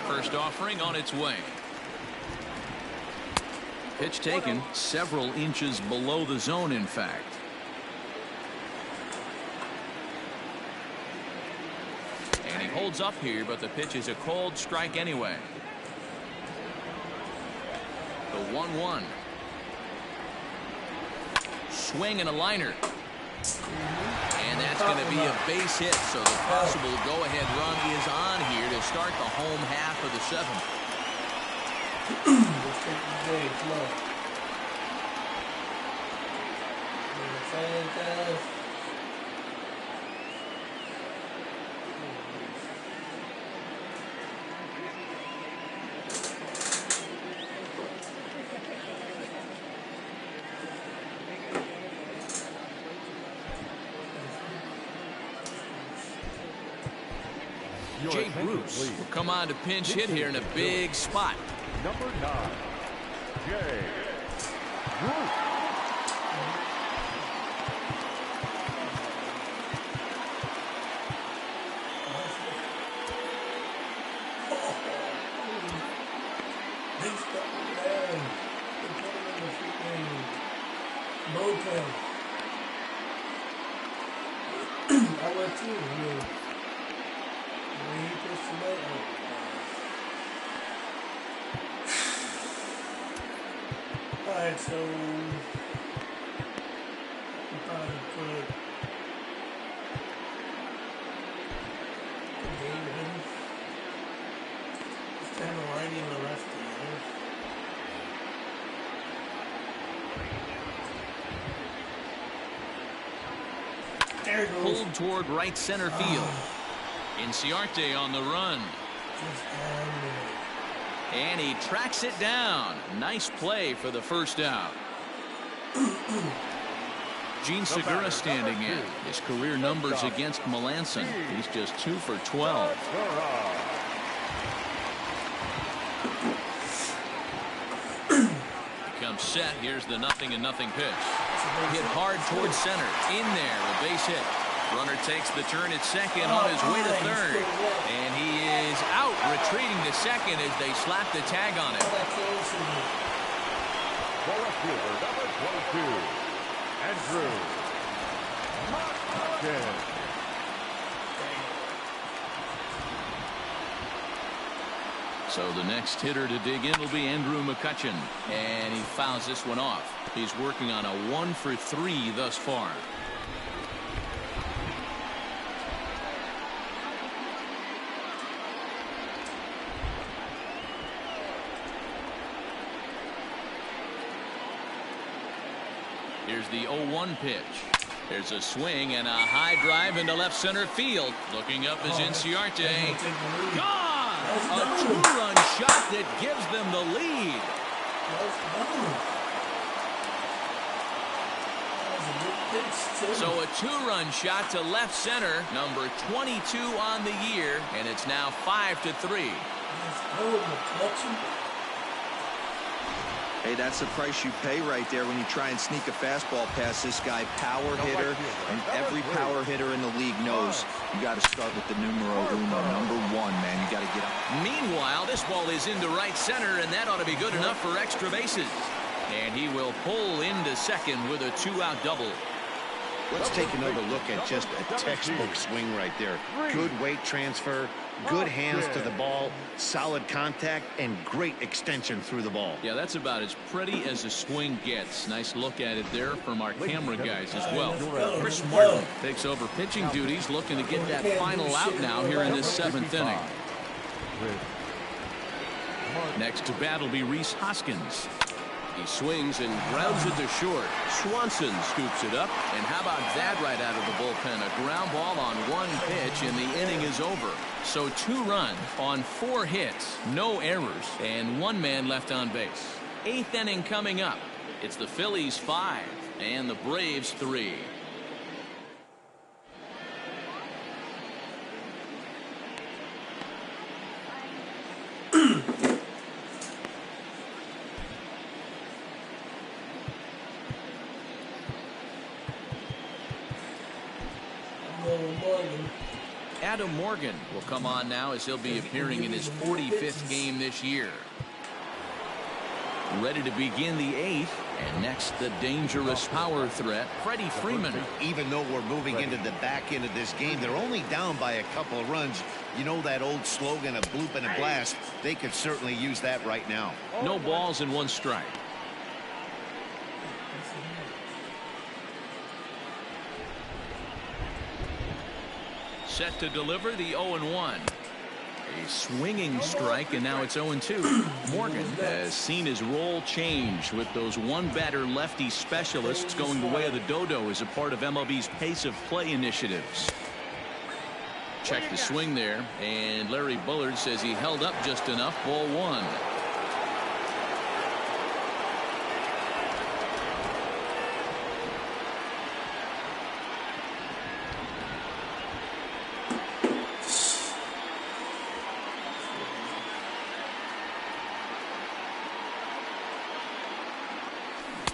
First offering on its way. Pitch taken several inches below the zone, in fact. And he holds up here, but the pitch is a cold strike anyway. The 1-1. Swing and a liner. And that's going to be a base hit, so the possible go-ahead run is on here to start the home half of the seventh. Jay Bruce will come on to pinch hit here in a big spot. Number 9, Jay Bruce. I went too. Alright, so I'm probably put David. It's kind of righty and the lefty. There it goes. Pulled toward right center field. Inciarte on the run. And he tracks it down. Nice play for the first out. Gene Segura standing in. His career numbers against Melanson. He's just 2 for 12. Becomes set. Here's the 0-0 pitch. Hit hard towards center. In there, a base hit. Runner takes the turn at second on his way to third. And he is out, retreating to second as they slap the tag on it. Number 22, Andrew McCutchen. So the next hitter to dig in will be Andrew McCutchen. And he fouls this one off. He's working on a 1 for 3 thus far. Here's the 0-1 pitch. There's a swing and a high drive into left center field. Looking up is Inciarte. Gone! A 2-run shot that gives them the lead. So a 2-run shot to left center, number 22 on the year, and it's now 5-3. Hey, that's the price you pay right there when you try and sneak a fastball past this guy. Power hitter, and every power hitter in the league knows you got to start with the numero uno, number one, man. You got to get up. Meanwhile, this ball is into right center, and that ought to be good enough for extra bases. And he will pull into second with a two-out double. Let's take another look at just a textbook swing right there. Good weight transfer, good hands to the ball, solid contact, and great extension through the ball. Yeah, that's about as pretty as a swing gets. Nice look at it there from our camera guys as well. Chris Martin takes over pitching duties, looking to get that final out now here in this seventh inning. Next to bat will be Rhys Hoskins. He swings and grounds it to short. Swanson scoops it up. And how about that right out of the bullpen? A ground ball on one pitch, and the inning is over. So 2 runs on 4 hits, no errors, and 1 man left on base. 8th inning coming up. It's the Phillies 5 and the Braves 3. Adam Morgan will come on now as he'll be appearing in his 45th game this year. Ready to begin the 8th, and next the dangerous power threat, Freddie Freeman. Even though we're moving into the back end of this game, they're only down by a couple of runs. You know that old slogan, a bloop and a blast? They could certainly use that right now. No balls and 1 strike. Set to deliver the 0-1. A swinging strike, and now it's 0-2. Morgan has seen his role change with those one-batter lefty specialists going the way of the dodo as a part of MLB's pace of play initiatives. Check the swing there, and Larry Bullard says he held up just enough. Ball 1.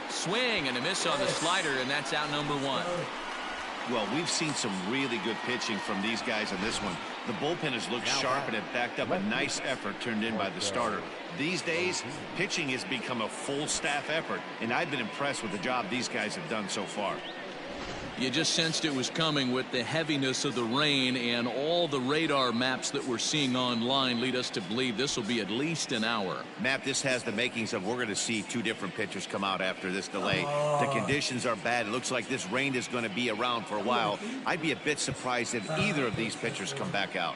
Swing and a miss on the slider, and that's out number 1. Well, we've seen some really good pitching from these guys in this one. The bullpen has looked sharp and it backed up a nice effort turned in by the starter. These days, pitching has become a full staff effort, and I've been impressed with the job these guys have done so far. You just sensed it was coming with the heaviness of the rain, and all the radar maps that we're seeing online lead us to believe this will be at least an hour. Matt, this has the makings of we're going to see 2 different pitchers come out after this delay. The conditions are bad. It looks like this rain is going to be around for a while. I'd be a bit surprised if either of these pitchers come back out.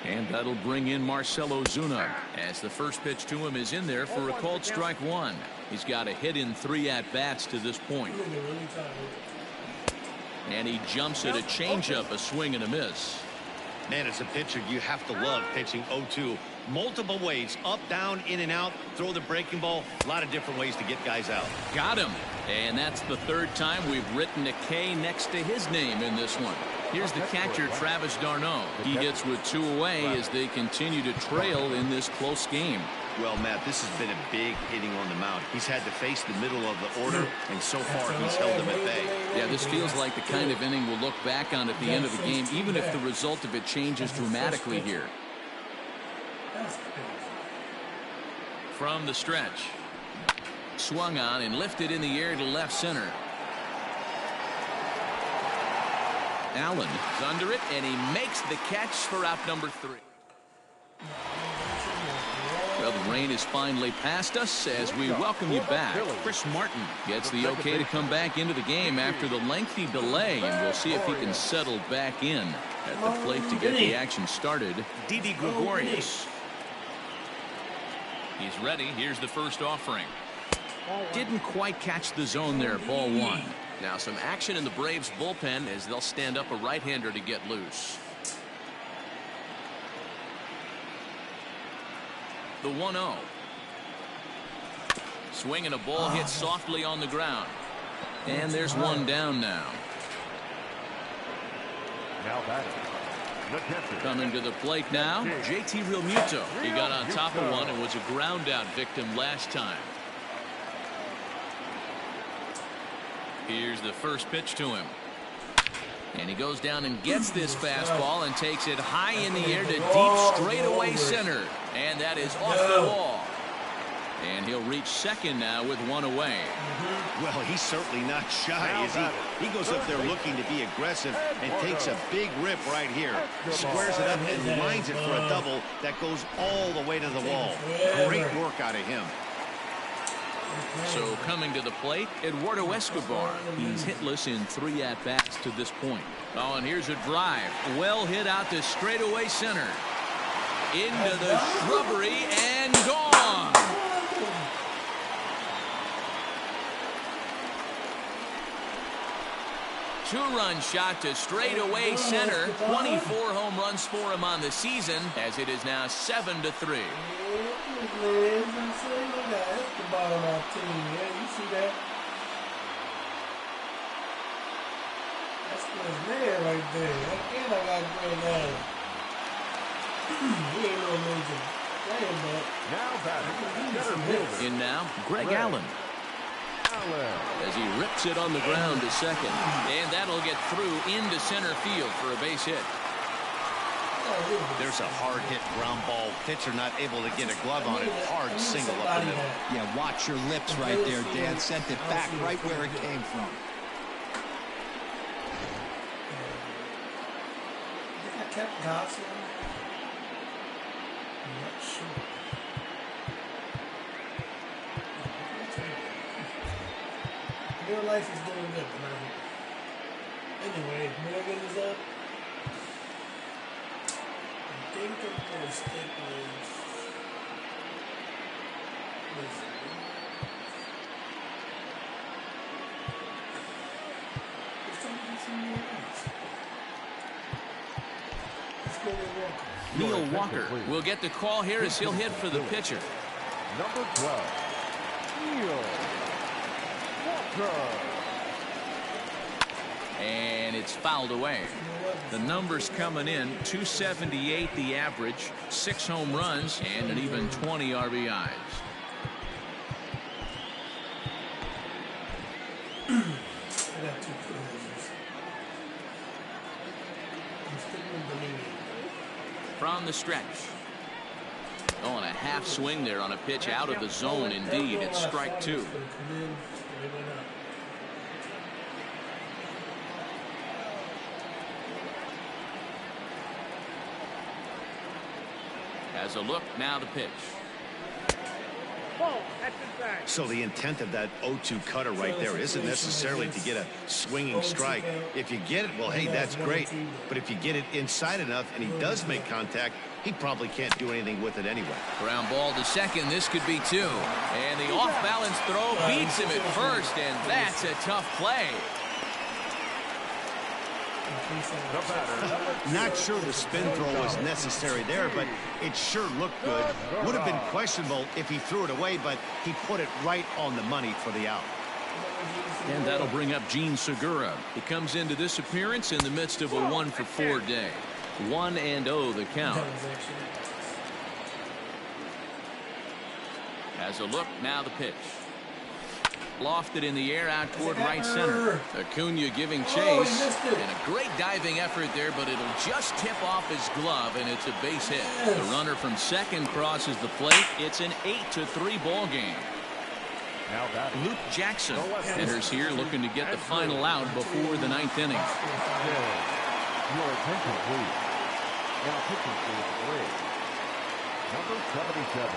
And that'll bring in Marcell Ozuna as the first pitch to him is in there for a called strike 1. He's got a hit in 3 at-bats to this point. And he jumps at a changeup, a swing and a miss. Man, as a pitcher, you have to love pitching 0-2. Multiple ways, up, down, in and out, throw the breaking ball. A lot of different ways to get guys out. Got him. And that's the 3rd time we've written a K next to his name in this one. Here's the catcher, Travis d'Arnaud. He gets with 2 away as they continue to trail in this close game. Well, Matt, this has been a big hitting on the mound. He's had to face the middle of the order, and so far he's held them at bay. Yeah, this feels like the kind of inning we'll look back on at the end of the game, even if the result of it changes dramatically here. From the stretch. Swung on and lifted in the air to left center. Allen is under it, and he makes the catch for out number 3. Well, the rain is finally past us as we welcome you back. Chris Martin gets the okay to come back into the game after the lengthy delay, and we'll see if he can settle back in at the plate to get the action started. Didi Gregorius. He's ready. Here's the first offering. Didn't quite catch the zone there. Ball 1. Now some action in the Braves bullpen as they'll stand up a right-hander to get loose. The 1-0. Swinging a ball hit softly on the ground. And there's one down now. Now batting, the catcher. Coming to the plate now, JT Realmuto. He got on top of one and was a ground out victim last time. Here's the first pitch to him. And he goes down and gets this fastball and takes it high in the air to deep straightaway center. And that is off the wall. And he'll reach second now with one away. Well, he's certainly not shy, is he? He goes up there looking to be aggressive and takes a big rip right here. Squares it up and lines it for a double that goes all the way to the wall. Great work out of him. So coming to the plate, Eduardo Escobar. He's hitless in 3 at-bats to this point. Oh, and here's a drive. Well hit out to straightaway center. Into the shrubbery and gone. Two-run shot to straightaway center. 24 home runs for him on the season, as it is now 7-3. That's good man right there. And I got Greg Allen. He ain't no major player, but Now batting, center fielder. In now, Greg Allen. As he rips it on the ground to second. And that'll get through into center field for a base hit. There's a hard hit ground ball. Pitcher not able to get a glove on it. Hard single up the middle. Yeah, watch your lips right there, Dan. Sent it back right where it came from. I kept Gosling. I'm not sure. Your life is doing good, man. Anyway, Morgan is up. I think I'm going to stick with... Neil Walker will get the call here as he'll hit for the pitcher. Number 12, Neil Walker. And it's fouled away. The numbers coming in, 278 the average, 6 home runs, and an even 20 RBIs. I got 2 closers. I'm sticking with the lead. From the stretch. Oh, and a half swing there on a pitch out of the zone. Indeed, it's strike 2. Has a look, now the pitch. So the intent of that 0-2 cutter right there isn't necessarily to get a swinging strike. If you get it, well, hey, that's great. But if you get it inside enough and he does make contact, he probably can't do anything with it anyway. Ground ball to second. This could be 2. And the off-balance throw beats him at first, and that's a tough play. Not sure the spin throw was necessary there, but it sure looked good. Would have been questionable if he threw it away, but he put it right on the money for the out. And that'll bring up Gene Segura. He comes into this appearance in the midst of a 1-for-4 day. 1-0 the count. Has a look, now the pitch. Lofted in the air out toward right center. Acuna giving chase. And a great diving effort there, but it'll just tip off his glove, and it's a base hit. The runner from second crosses the plate. It's an 8-3 ball game. Now batting, Luke Jackson enters here looking to get the final out before the 9th inning. your attention, please. Now pitching for 3, number 77.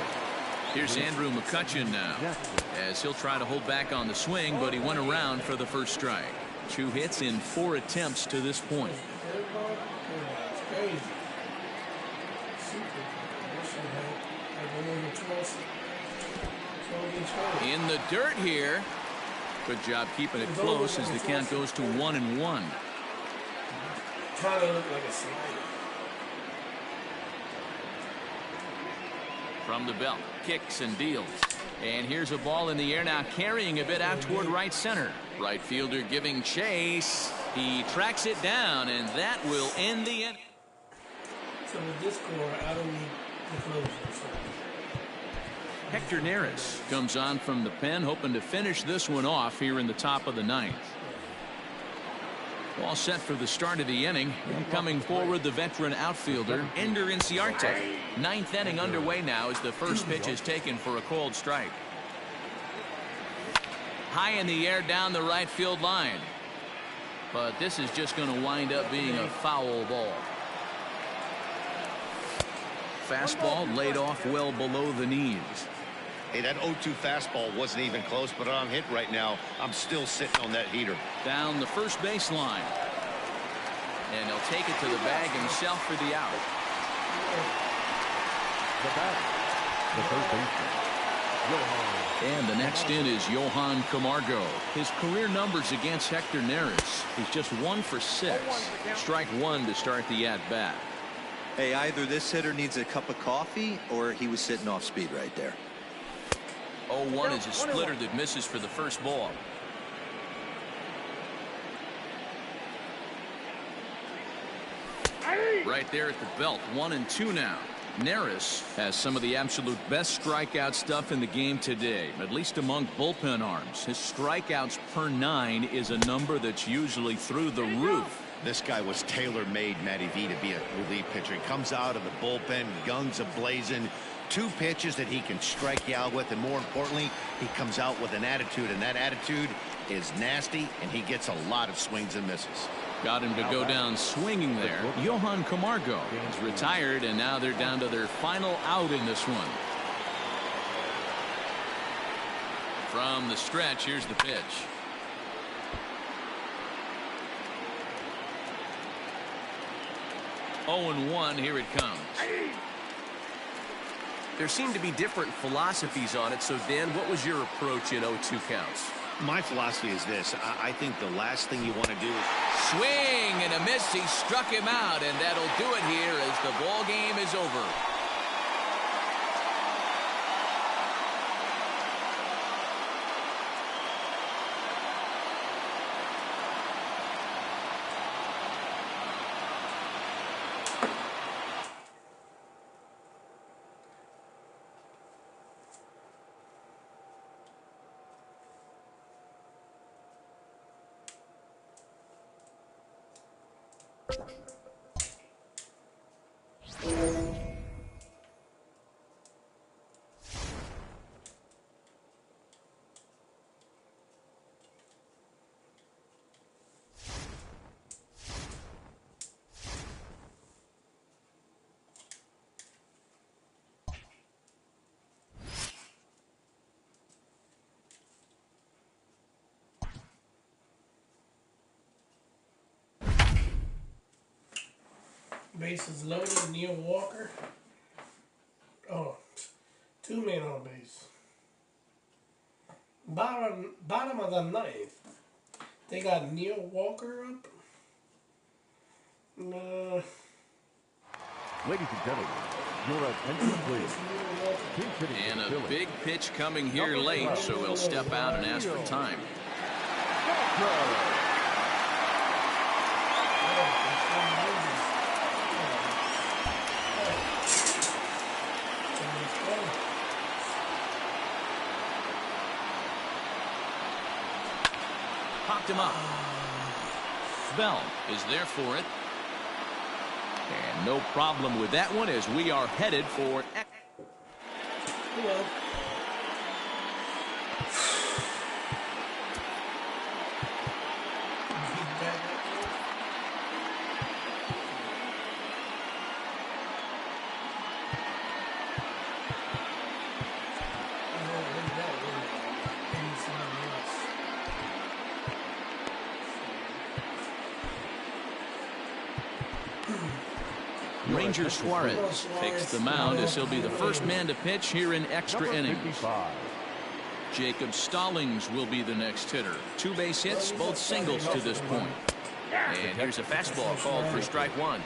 Here's Andrew McCutchen now, as he'll try to hold back on the swing, but he went around for the first strike. 2 hits in 4 attempts to this point. In the dirt here. Good job keeping it close as the count goes to 1-1. Kind of look like a slider. From the belt, kicks and deals. And here's a ball in the air now, carrying a bit out toward right center. Right fielder giving chase. He tracks it down, and that will end the inning. So with this score, I don't need the closer. So. Hector Neris comes on from the pen, hoping to finish this one off here in the top of the ninth. All set for the start of the inning. And coming forward, the veteran outfielder, Ender Inciarte. Ninth inning underway now as the first pitch is taken for a called strike. High in the air down the right field line. But this is just going to wind up being a foul ball. Fastball laid off well below the knees. Hey, that 0-2 fastball wasn't even close, but I'm hit right now. I'm still sitting on that heater. Down the first base line. And he'll take it to the bag himself for the out. The first baseman, And the next in is Johan Camargo. His career numbers against Hector Neris. He's just 1 for 6. Strike one to start the at-bat. Hey, either this hitter needs a cup of coffee or he was sitting off speed right there. 0-1 is a splitter that misses for the first ball. Right there at the belt, 1-2 now. Neris has some of the absolute best strikeout stuff in the game today, at least among bullpen arms. His strikeouts per 9 is a number that's usually through the roof. This guy was tailor-made, Matty V, to be a relief pitcher. He comes out of the bullpen, guns a-blazing, 2 pitches that he can strike you out with, and more importantly, he comes out with an attitude, and that attitude is nasty, and he gets a lot of swings and misses. Got him to go down swinging there. Johan Camargo is retired, and now they're down to their final out in this one. From the stretch, here's the pitch. Oh, 0-1, here it comes. There seem to be different philosophies on it. So, Dan, what was your approach in 0-2 counts? My philosophy is this. I think the last thing you want to do is Swing and a miss. He struck him out, and that'll do it here as the ball game is over. Bases loaded, Neil Walker. Oh, 2 men on base. Bottom of the ninth. They got Neil Walker up. ladies and gentlemen, your attention please. And a big pitch coming here late, so he'll step out and ask for time. Popped him up. Bell is there for it. And no problem with that one as we are headed for... Hello. Ranger Suarez takes the mound as he'll be the first man to pitch here in extra innings. Jacob Stallings will be the next hitter. 2 base hits, both singles to this point. And here's a fastball called for strike one.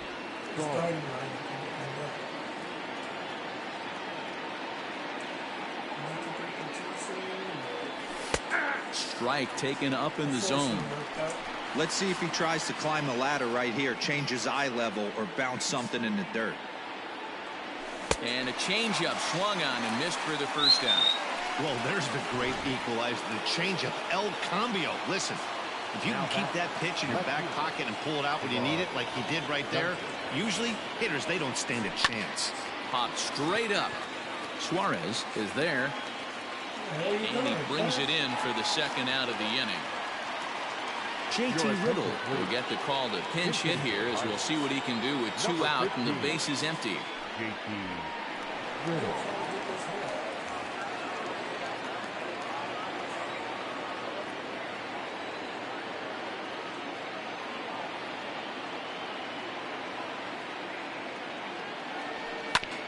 strike taken up in the zone. Let's see if he tries to climb the ladder right here, change his eye level, or bounce something in the dirt. And a changeup swung on and missed for the first down. Well, there's the great equalizer, the changeup, El Cambio. Listen, if you can keep that pitch in your back pocket and pull it out when you need it, like he did right there, usually hitters, they don't stand a chance. Popped straight up. Suarez is there. And he brings it in for the second out of the inning. JT Riddle will get the call to pinch hit here, as we'll see what he can do with 2 out and the base is empty. JT Riddle.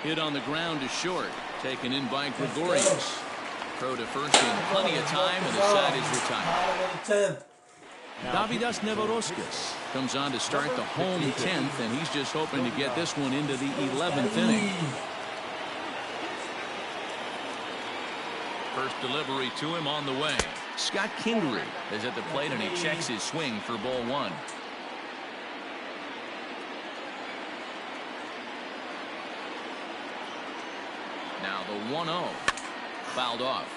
Hit on the ground is short. Taken in by Gregorius. Throw to first in plenty of time, and the side is retired. Davidas Nevoroskis comes on to start the home 10th, and he's just hoping to get this one into the 11th inning. First delivery to him on the way. Scott Kingery is at the plate, and he checks his swing for ball 1. Now the 1-0. Fouled off.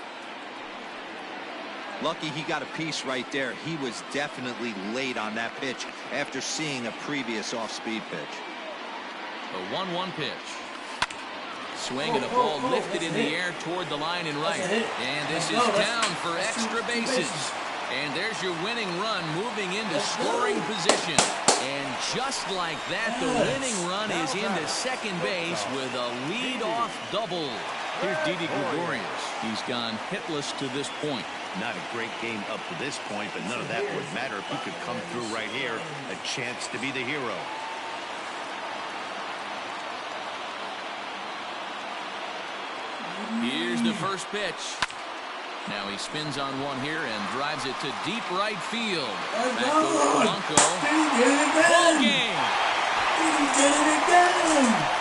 Lucky he got a piece right there. He was definitely late on that pitch after seeing a previous off-speed pitch. The 1-1 pitch. Swing and a ball lifted in the air toward the line and right. And this is down for extra bases. And there's your winning run moving into scoring position. And just like that, the winning run is into second base with a lead-off double. Here's Didi Gregorius. He's gone hitless to this point. Not a great game up to this point, but none of that would matter if he could come through right here. A chance to be the hero. Here's the first pitch. Now he spins on one here and drives it to deep right field. Back goes Polanco. Ball game. He did it again.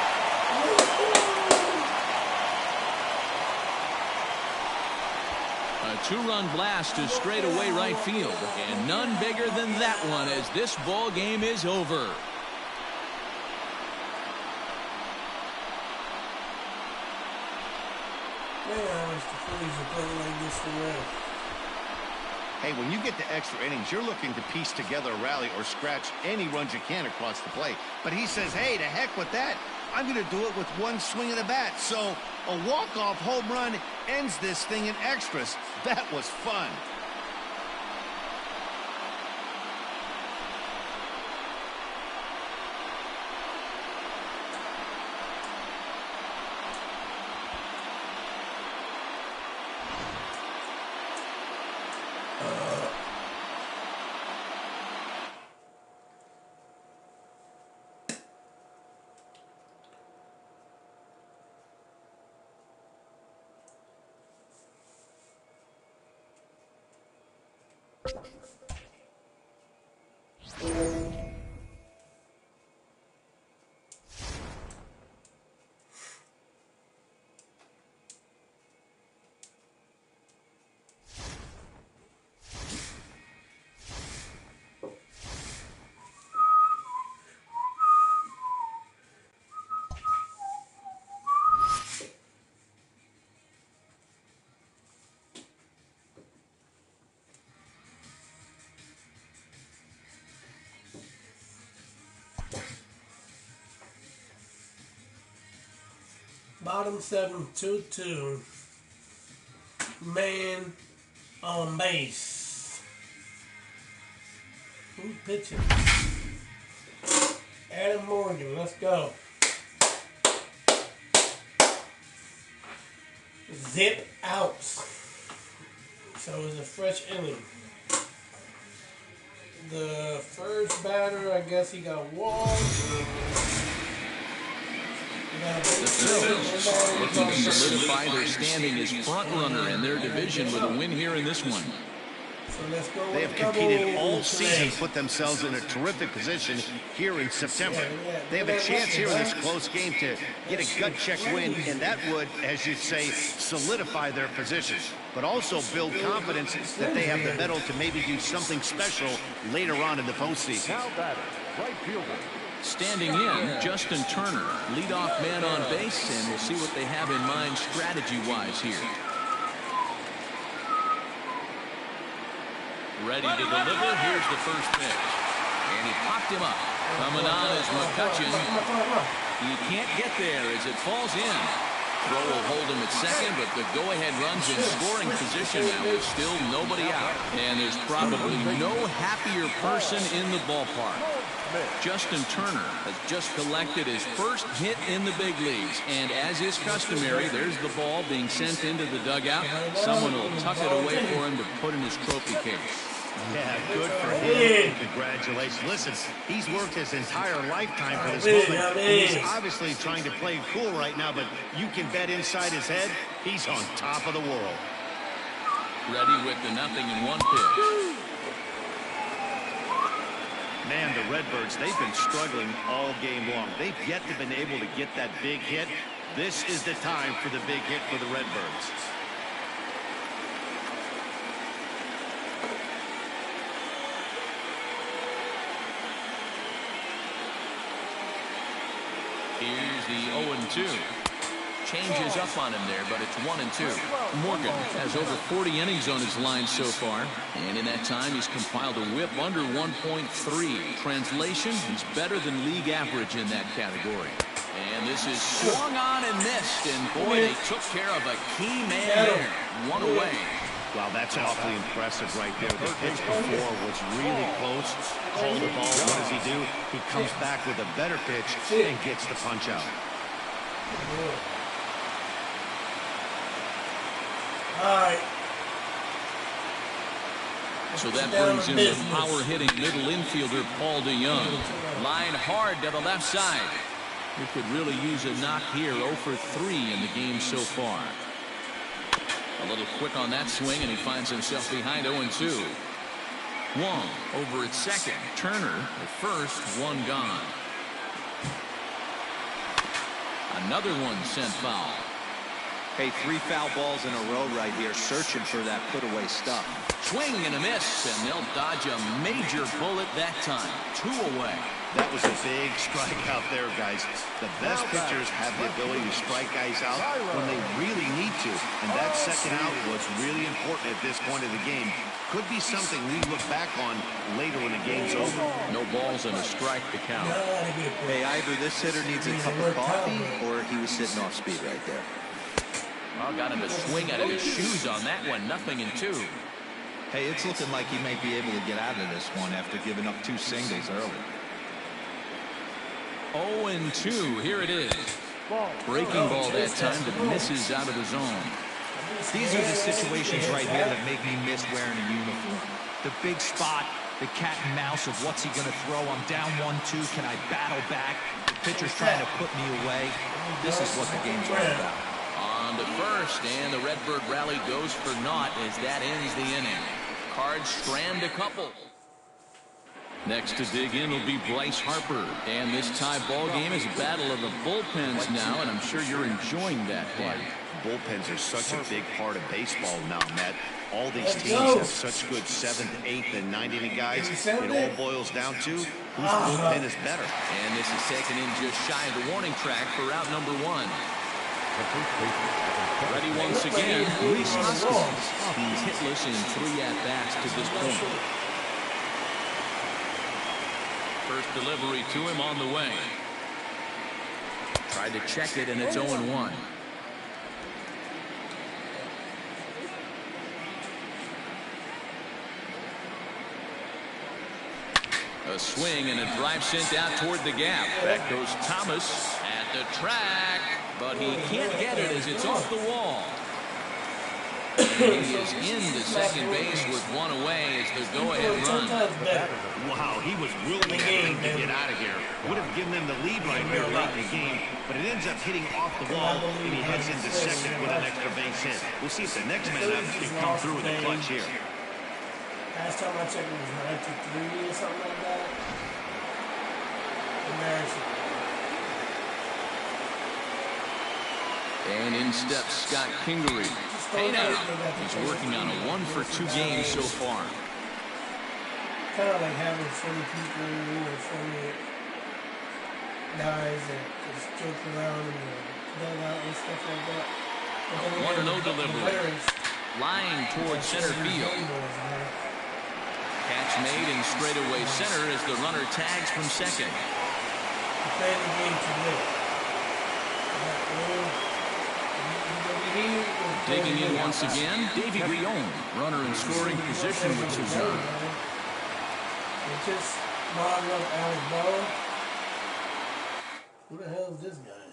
A 2-run blast to straightaway right field, and none bigger than that one as this ball game is over. Hey, when you get to extra innings, you're looking to piece together a rally or scratch any runs you can across the plate. But he says, hey, to heck with that. I'm going to do it with one swing of the bat. So a walk-off home run ends this thing in extras. That was fun. Bottom 7, 2-2. Man on base. Who's pitching? Adam Morgan. Let's go. Zip out. So it's a fresh inning. The first batter, I guess he got walked. The Phils looking to solidify their standing as front runner in their division with a win here in this one. So let's go They with have double competed all season, today. put themselves in a terrific position here in September. They have a chance here in this close game to get a gut check win, and that would, as you'd say, solidify their position, but also build confidence that they have the mettle to maybe do something special later on in the postseason. Now batting, right fielder. Standing in, Justin Turner, leadoff man on base, and we'll see what they have in mind strategy-wise here. Ready to deliver. Here's the first pitch. And he popped him up. Coming on is McCutcheon. He can't get there as it falls in. Throw will hold him at second, but the go-ahead run's in scoring position now. There's still nobody out. And there's probably no happier person in the ballpark. Justin Turner has just collected his first hit in the big leagues. And as is customary, there's the ball being sent into the dugout. Someone will tuck it away for him to put in his trophy case. Yeah, good for him. Congratulations. Listen, he's worked his entire lifetime for this moment. And he's obviously trying to play cool right now, but you can bet inside his head, he's on top of the world. Ready with the 0-1 pitch. Man, the Redbirds, they've been struggling all game long. They've yet to been able to get that big hit. This is the time for the big hit for the Redbirds. Here's the 0-2. Changes up on him there, but it's 1-2. Morgan has over 40 innings on his line so far, and in that time he's compiled a whip under 1.3. Translation, he's better than league average in that category. And this is swung on and missed, and boy, they took care of a key man there. One away. Wow, that's awfully impressive right there. The pitch before was really close. Called the ball. What does he do? He comes back with a better pitch and gets the punch out. All right. So that brings in the power-hitting middle infielder, Paul DeYoung. Line hard to the left side. He could really use a knock here. 0 for 3 in the game so far. A little quick on that swing, and he finds himself behind 0-2. Wong over at second. Turner at first, one gone. Another one sent foul. Hey, 3 foul balls in a row right here, searching for that put-away stuff. Swing and a miss, and they'll dodge a major bullet that time. 2 away. That was a big strikeout there, guys. The best pitchers have the ability to strike guys out when they really need to, and that second out was really important at this point of the game. Could be something we look back on later when the game's over. No balls and a strike to count. Hey, either this hitter needs a cup of coffee or he was sitting off speed right there. Well, got him to swing out of his shoes on that one. 0-2. Hey, it's looking like he might be able to get out of this one after giving up 2 singles early. 0-2. Here it is. Breaking ball that time, but misses out of the zone. These are the situations right here that make me miss wearing a uniform. The big spot, the cat and mouse of what's he going to throw. I'm down 1-2. Can I battle back? The pitcher's trying to put me away. This is what the game's all about. On to first, and the Redbird rally goes for naught as that ends the inning. Cards strand a couple. Next to dig in will be Bryce Harper. And this tie ball game is a battle of the bullpens now, and I'm sure you're enjoying that part. Bullpens are such a big part of baseball now, Matt. All these teams have such good 7th, 8th, and 9th inning guys. It all boils down to whose bullpen is better. And this is taken in just shy of the warning track for out number 1. Ready once again, Luis Hoskins. He's hitless in 3 at-bats to this point. First delivery to him on the way. Tried to check it, and it's 0-1. A swing and a drive sent out toward the gap. Back goes Thomas at the track, but he can't get it as it's off the wall. And he is into second base with 1 away as the go-ahead run. Wow, he was really hoping to get out of here. Would have given them the lead right here late in the game, but it ends up hitting off the wall, and he heads into second with an extra base hit. We'll see if the next man up can come through with a clutch here. Last time I checked, it was 93 or something like that. Embarrassing. And in steps Scott Kingery. Hey now, he's working on a 1-for-2 game so far. Kind of like having funny people, you know, funny guys that just joke around in the dugout and stuff like that. A 1-0 delivery. Lying towards center field. Catch made in straightaway center as the runner tags from second. Playing the game to live. Digging in once again, Davy Guillaume, runner in scoring position with Suzanne. They just modeled up Alex Ball. Who the hell is this guy?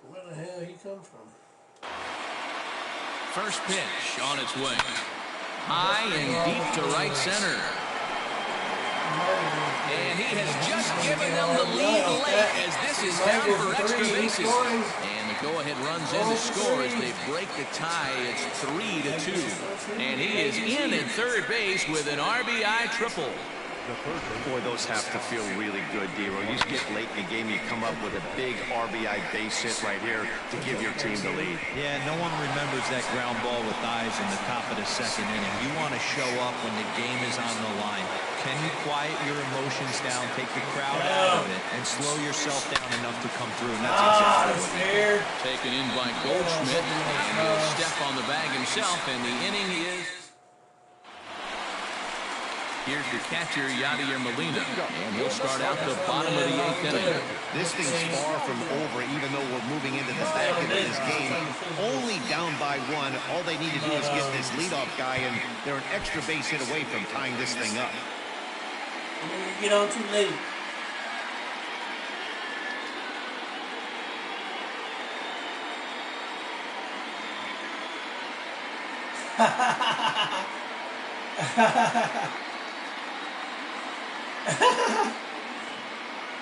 Where the hell he come from? First pitch on its way. High and deep to right center. And he has just given them the lead late as this is down for extra bases. And the go-ahead runs in to score as they break the tie. It's 3-2. And he is in at third base with an RBI triple. Boy, those have to feel really good, D-Roy. You get late in the game, you come up with a big RBI base hit right here to give your team the lead. Yeah, no one remembers that ground ball with eyes in the top of the second inning. You want to show up when the game is on the line. Can you quiet your emotions down, take the crowd out of it, and slow yourself down enough to come through? And that's exactly what he did. Taken in by Goldschmidt, and he'll step on the bag himself, and the inning is... Here's the catcher, Yadier Molina, and he'll start out the bottom of the 8th inning. This thing's far from over, even though we're moving into the back end of this game. Only down by 1. All they need to do is get this leadoff guy, and they're an extra base hit away from tying this thing up. Get on too late.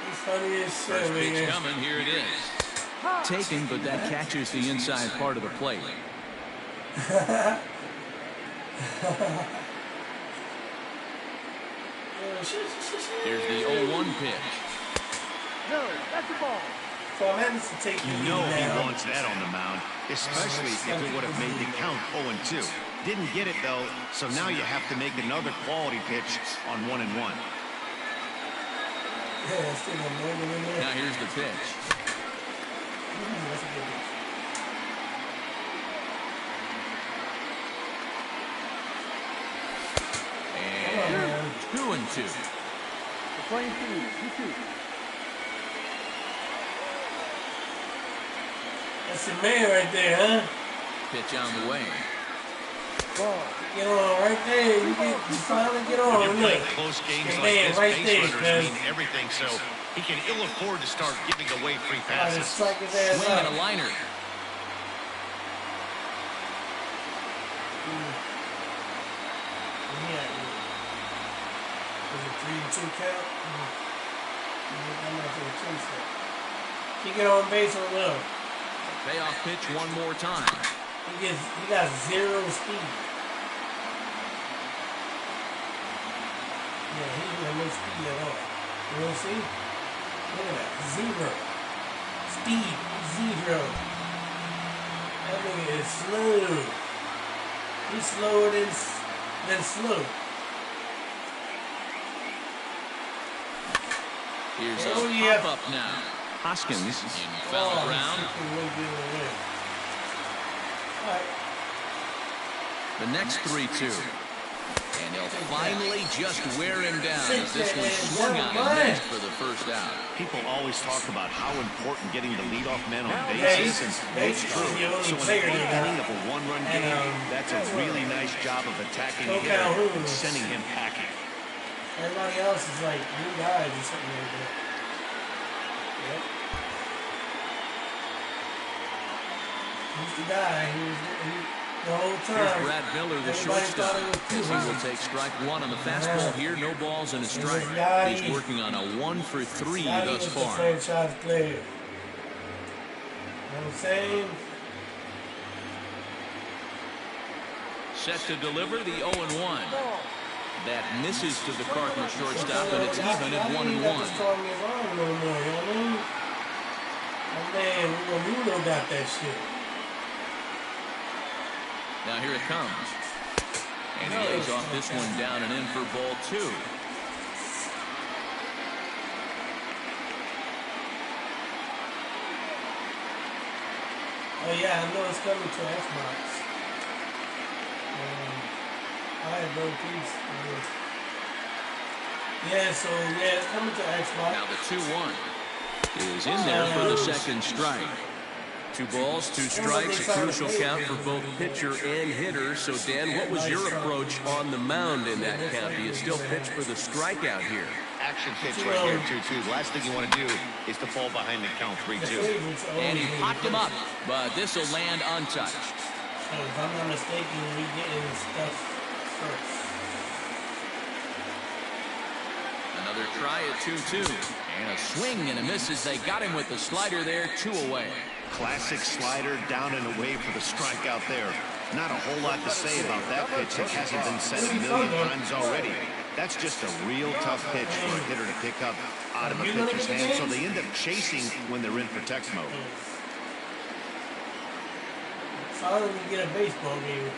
He's funny as shit. First pitch coming, here it is. Taken, but that catches the inside part of the plate. Here's the 0-1 pitch. No, that's the ball. So I'm having to take You know he wants that on the mound, especially if it would have made the count 0-2. Didn't get it, though, so now you have to make another quality pitch on 1-1. Now here's the pitch. And 2-2. The playing field, 2-2. That's your man right there, huh? Pitch on the way. Ball. Get on right there. You finally get on. When you're playing Look. close games Your like man this, right base there, runners cuz. mean everything, so he can ill afford to start giving away free I just passes. strike his ass Swing and out. a liner. Was it 3-2 count? I'm not going to chase that. He get on base or no? Payoff pitch one more time. He got 0 speed. Yeah, he didn't have no speed at all. You want to see? Look at that. 0. Speed. 0. That nigga is slow. He's slower than slow. Here's Oh, a yeah. pop-up now. Hoskins in foul ground. The next 3-2. And he'll finally just wear him down as this one swung on and missed for the first out. People always talk about how important getting the leadoff man on Yeah, base is, and it's true. So in the 8th inning of a one-run game, that's a really nice job of attacking the hitter and sending him packing. Everybody else is like new guys or something like that. Yep. He's the guy. He the whole time. Here's Brad Miller, the everybody shortstop. thought it was As he will take strike 1 on the fastball here. No balls and a strike. He's working on a 1-for-3 thus The far. franchise player. You know what I'm saying? Set to deliver the 0-1. That misses to the Cardinal shortstop, and it's even at 1-1. Man, Romero got that shit. Now here it comes. And he lays off this one down and in for ball 2. Oh yeah, I know it's coming to Xbox. Alright, bro, peace. Yeah, so yeah, it's coming to Xbox. Now the 2-1 is in there for the second strike. 2 balls, 2 strikes, a crucial count for both pitcher and hitter. So, Dan, what was your approach on the mound in that count? Do you still pitch for the strikeout here? Action pitch right here, 2-2. The last thing you want to do is to fall behind the count, 3-2. And he popped him up, but this will land untouched. So if I'm not mistaken, we getting stuff first. Another try at 2-2. And a swing and a miss as they got him with the slider there, 2 away. Classic slider down and away for the strikeout there. Not a whole lot to say about that pitch that hasn't been said a million times already. That's just a real tough pitch for a hitter to pick up out of a pitcher's hand, so they end up chasing when they're in protect mode. Finally, we get a baseball game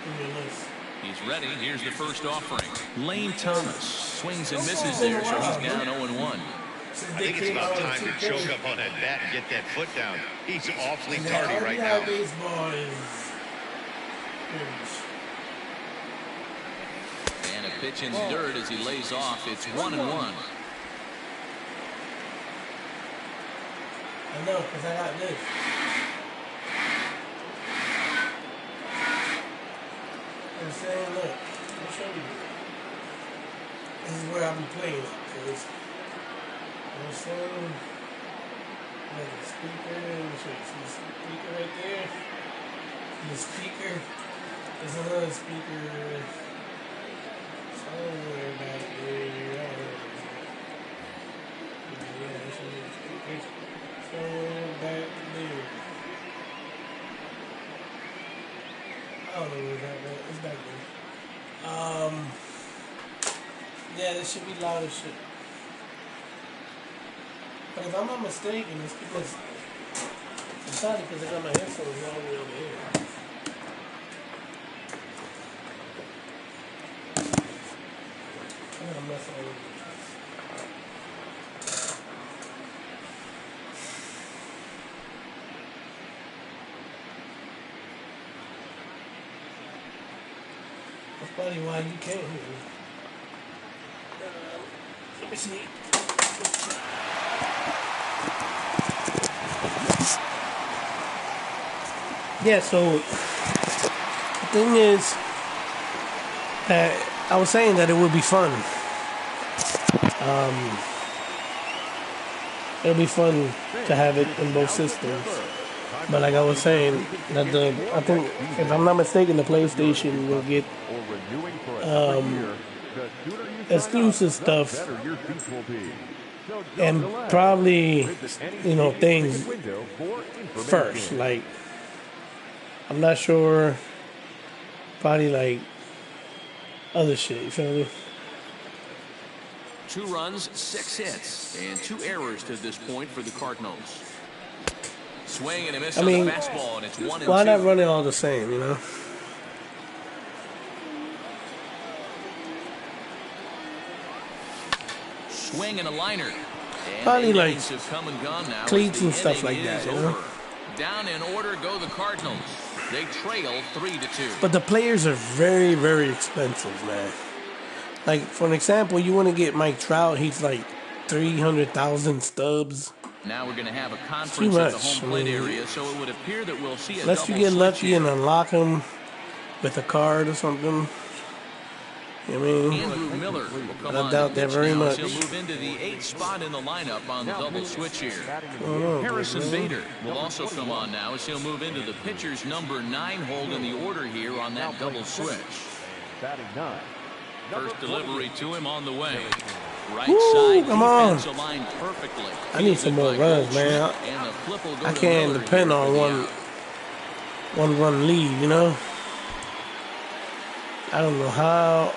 in your list. He's ready. Here's the first offering. Lane Thomas swings and misses there, so he's down 0-1. I think it's about time to choke up on that bat and get that foot down. He's awfully tardy right now. Baseball is and a pitch in the dirt as he lays off. It's 1-1. I know, because I got this. I'm saying, look, I'll show you. This is where I've been playing. Because I'm saying, there's a speaker. Let me show you. See the speaker right there? The speaker. There's another speaker somewhere back there. Yeah, there's another speaker somewhere back there. I don't know where that is. It's back there. Yeah, this should be loud as shit. But if I'm not mistaken, it's because it's probably because I got my headphones all the way over here. I'm gonna mess all over this. That's probably why you can't hear me. Let me see. Yeah, so the thing is that I was saying that it would be fun. It'll be fun to have it in both systems. But like I was saying, that I think, if I'm not mistaken, the PlayStation will get exclusive stuff and probably, things first. Like, I'm not sure, probably like other shit, you feel me? 2 runs, 6 hits, and 2 errors to this point for the Cardinals. Swing and a miss on the fastball, and it's 1-2. Why not run it all the same, you know? Swing and a liner. Probably like have come and gone now cleats and stuff like that, you know? Down in order go the Cardinals. They trail 3-2. But the players are very, very expensive, man. Like, for an example, you want to get Mike Trout, he's like 300,000 stubs. Now we're going to have a conference at the home plate area, so it would appear that we'll see a unless you get lucky and unlock him with a card or something. You know what I mean? Andrew Miller will come I doubt that very much. He'll move into the 8th spot in the lineup on the double switch here. Harrison Bader will also come on now as he'll move into the pitcher's number 9 hold in the order here on that double switch. First delivery to him on the way. Right side, come on. aligned perfectly. I need some more runs, man. I can't depend on one run lead, you know? I don't know how.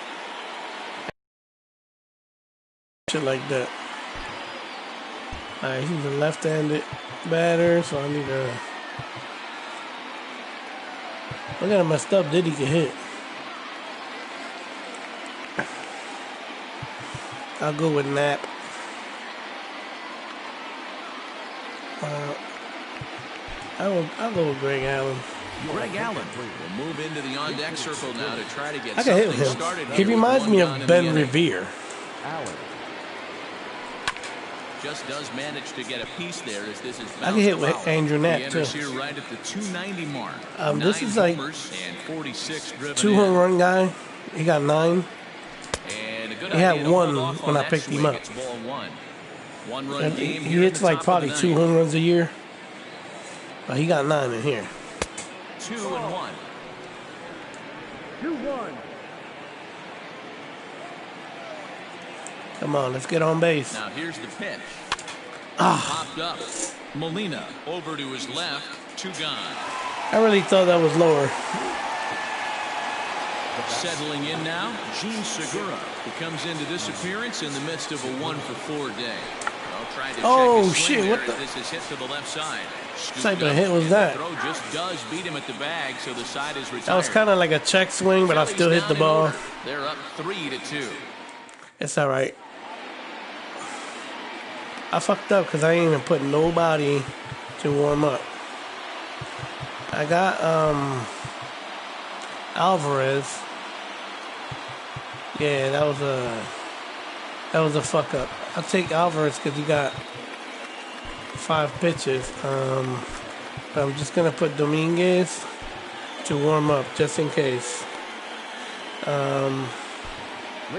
Shit like that. Alright, he's a left-handed batter, so I need to. I got him messed up. Diddy can hit. I'll go with Knapp. I'll go with Greg Allen. Greg Allen will move into the on-deck circle now to try to get I can hit with something him. started. He reminds me of Ben Revere. Allen. Just does manage to get a piece there as this is I can hit with foul. Andrew He Knapp too. enters here right at the 290 mark. This 9 is like homers and 46 driven 2 home in. run guy. He got 9. And a good He had idea to one hold off when on I that picked him swing. up. It's ball one. One-run And game he here hits at the like top probably of the 2 ninth. home runs a year. But he got 9 in here. 2-1. 2-1. Come on, let's get on base. Now here's the pitch. Popped up. Molina over to his left. 2 gone. I really thought that was lower. Settling in now, Gene Segura, who comes into this appearance in the midst of a 1-for-4 day. Well, tried to Oh, check his swing shit, what there the- as This is hit to the left side. What type of hit was and that? The throw just does beat him at the bag, so the side is retired. That was kind of like a check swing, but I Phillies still hit down the in ball. order. They're up 3-2. It's all right. I fucked up because I ain't even put nobody to warm up. I got Alvarez. Yeah, that was a fuck up. I'll take Alvarez because he got 5 pitches. But I'm just gonna put Dominguez to warm up just in case.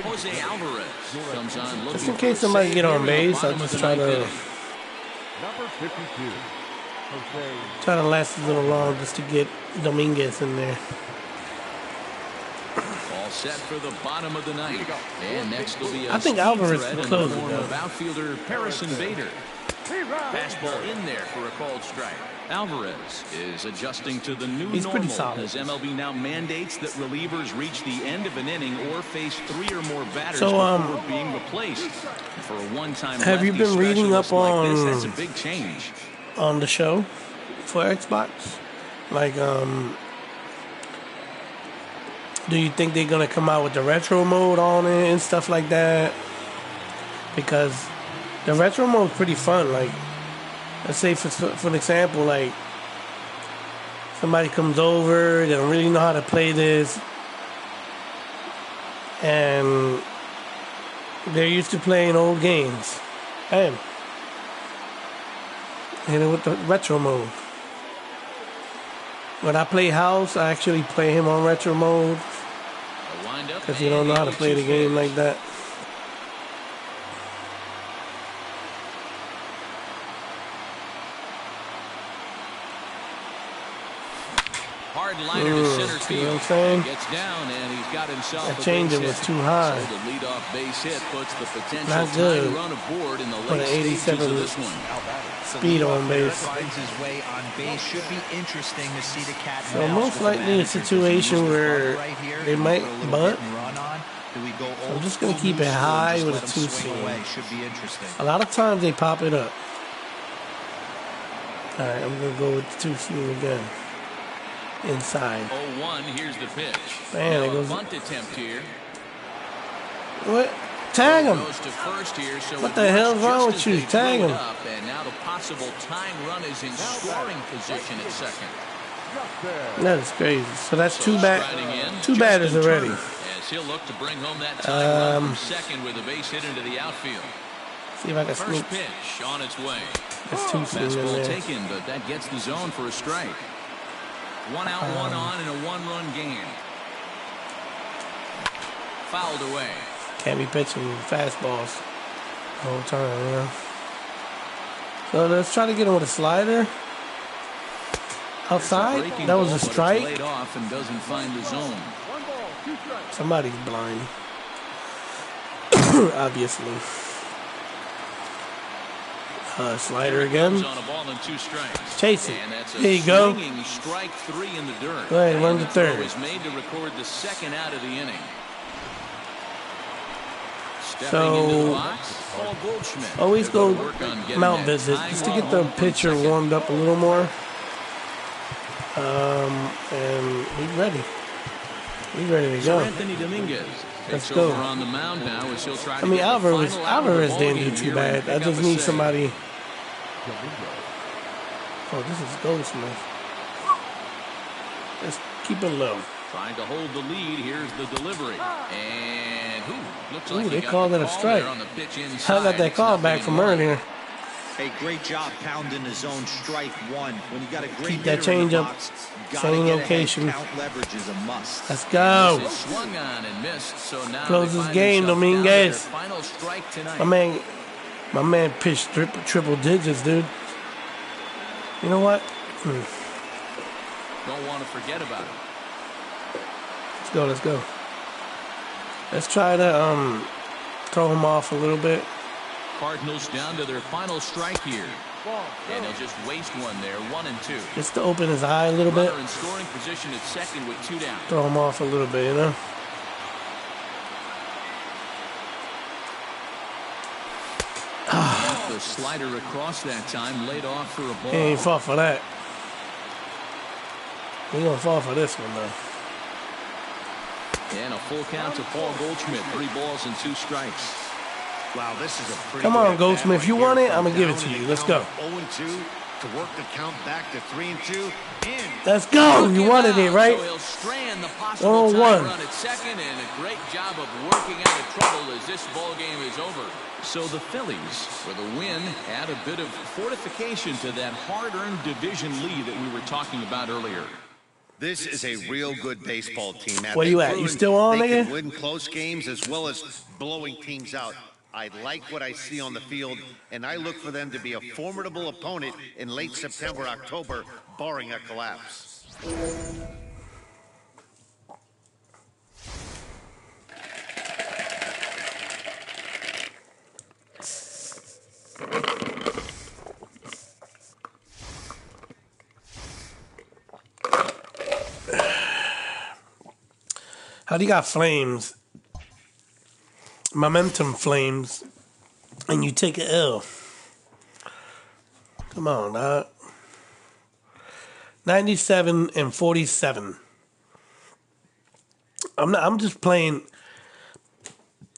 Jose Alvarez comes on looking Just in case for a somebody save get on here in the base, I'll bottom of just the try ninth to inning. Number 52. try to last a little long just to get Dominguez in there. All set for the bottom of the ninth. And next will be a I think speed Alvarez threat can in the close it, form though. of outfielder Harrison Bader. Fastball in there for a called strike. Alvarez is adjusting to the new He's pretty normal solid. as MLB now mandates that relievers reach the end of an inning or face 3 or more batters So, before being replaced. For a one-time have you lefty been reading up specialist like this, on- that's a big change. On the show for Xbox, like, do you think they're gonna come out with the retro mode on it and stuff like that? Because the retro mode is pretty fun. Like, let's say for an example, like somebody comes over, they don't really know how to play this, and they're used to playing old games. Hey, hit it with the retro mode. When I play house, I actually play him on retro mode A windup because you don't know how to and play the 0-2 game pitch. like that. Hard liner to center see what field. I'm saying? Gets down and he's got himself That a changeup base was hit. too high. So the leadoff base hit puts the potential Not good. tying run aboard in the Put late an stages 87 of this one. speed on base. Finds his way on base. Should be interesting to see the cat. So most likely a situation where they might bunt. I'm just gonna keep it high with a 2-seam. Should be interesting. A lot of times they pop it up. All right, I'm gonna go with the 2-seam again. Inside. 0-1, here's the pitch. Man, Now it a goes- bunt attempt here. What? Tag him. Goes to first here, so What it the works hell's wrong just with as you? they Tag threw it him. up, and now the possible tying run is in scoring position at second. That is crazy. So that's So two striding in, batters Justin already. Turner, as he'll look to bring home that tying run from second with a base hit into the outfield. See if I can sneak First pitch on its way. this 2-seam in Fastball there. taken, but that gets the zone for a strike. 1 out, 1 on in a 1-run game. Fouled away. Can't be pitching fastballs the whole time, you know. So let's try to get him with a slider. Outside? Breaking That was ball, a but it's strike? laid off and doesn't find the zone. Somebody's blind. Obviously. Slider again. On a ball and 2 strikes. Chase it. And that's a There you go. swinging strike 3 in the dirt. Go ahead, run And to the throw third. is made to record the 2nd out of the inning. Stepping So, into the box, Paul Goldschmidt. always They'll go work on getting mount that visit tying just to run get the home from pitcher second. warmed up a little more. And he's ready. He's ready to So go. Anthony Dominguez Let's takes go. over on the mound now as he'll try to I mean, get the Alvarez final out of the ball didn't game do too here bad. and I pick just up a need save. somebody. Oh, this is Goldsmith. Let's keep it low. Trying to hold the lead. Here's the delivery. And looks like Ooh, he they got called the it a call strike. there on the pitch I inside. got that It's call back 0-1. from earlier. Hey, great job pounding the zone strike 1. When you got a great Keep that hitter in the changeup, box, you gotta same get location. ahead. Count leverage is a must. Let's go. This is swung on and missed. So now Close they this find game, themselves down to Dominguez. their final strike tonight. My man pitched triple digits, dude. You know what? Don't want to forget about it. Let's go. Let's try to throw him off a little bit. Cardinals down to their final strike here. And they'll just waste one there, 1-2. Just to open his eye a little bit. Runner in scoring position at second with 2 down. Throw him off a little bit, you know? The slider across that time, laid off for a ball. He ain't fall for that. He gonna fall for this one, though. And a full count to Paul Goldschmidt. 3 balls and 2 strikes. Wow, this is a pretty Come good on, at Goldsmith. bat If you right want here. it, I'ma From give it down to in you. the Let's count go. of 0-2 to work the count back to 3-2. In. Let's go. You wanted it, right? So he'll strand the possible 1-1. tying run at second, and a great job of working out of trouble as this ball game is over. So the Phillies, for the win, add a bit of fortification to that hard-earned division lead that we were talking about earlier. This is a real good baseball team. Man. Where you They've at? You proven still on, they nigga? can win close games as well as blowing teams out. I like what I see on the field, and I look for them to be a formidable opponent in late September, October, barring a collapse. How do you got flames? Momentum flames. And you take an L. Come on, dog. 97-47. I'm just playing.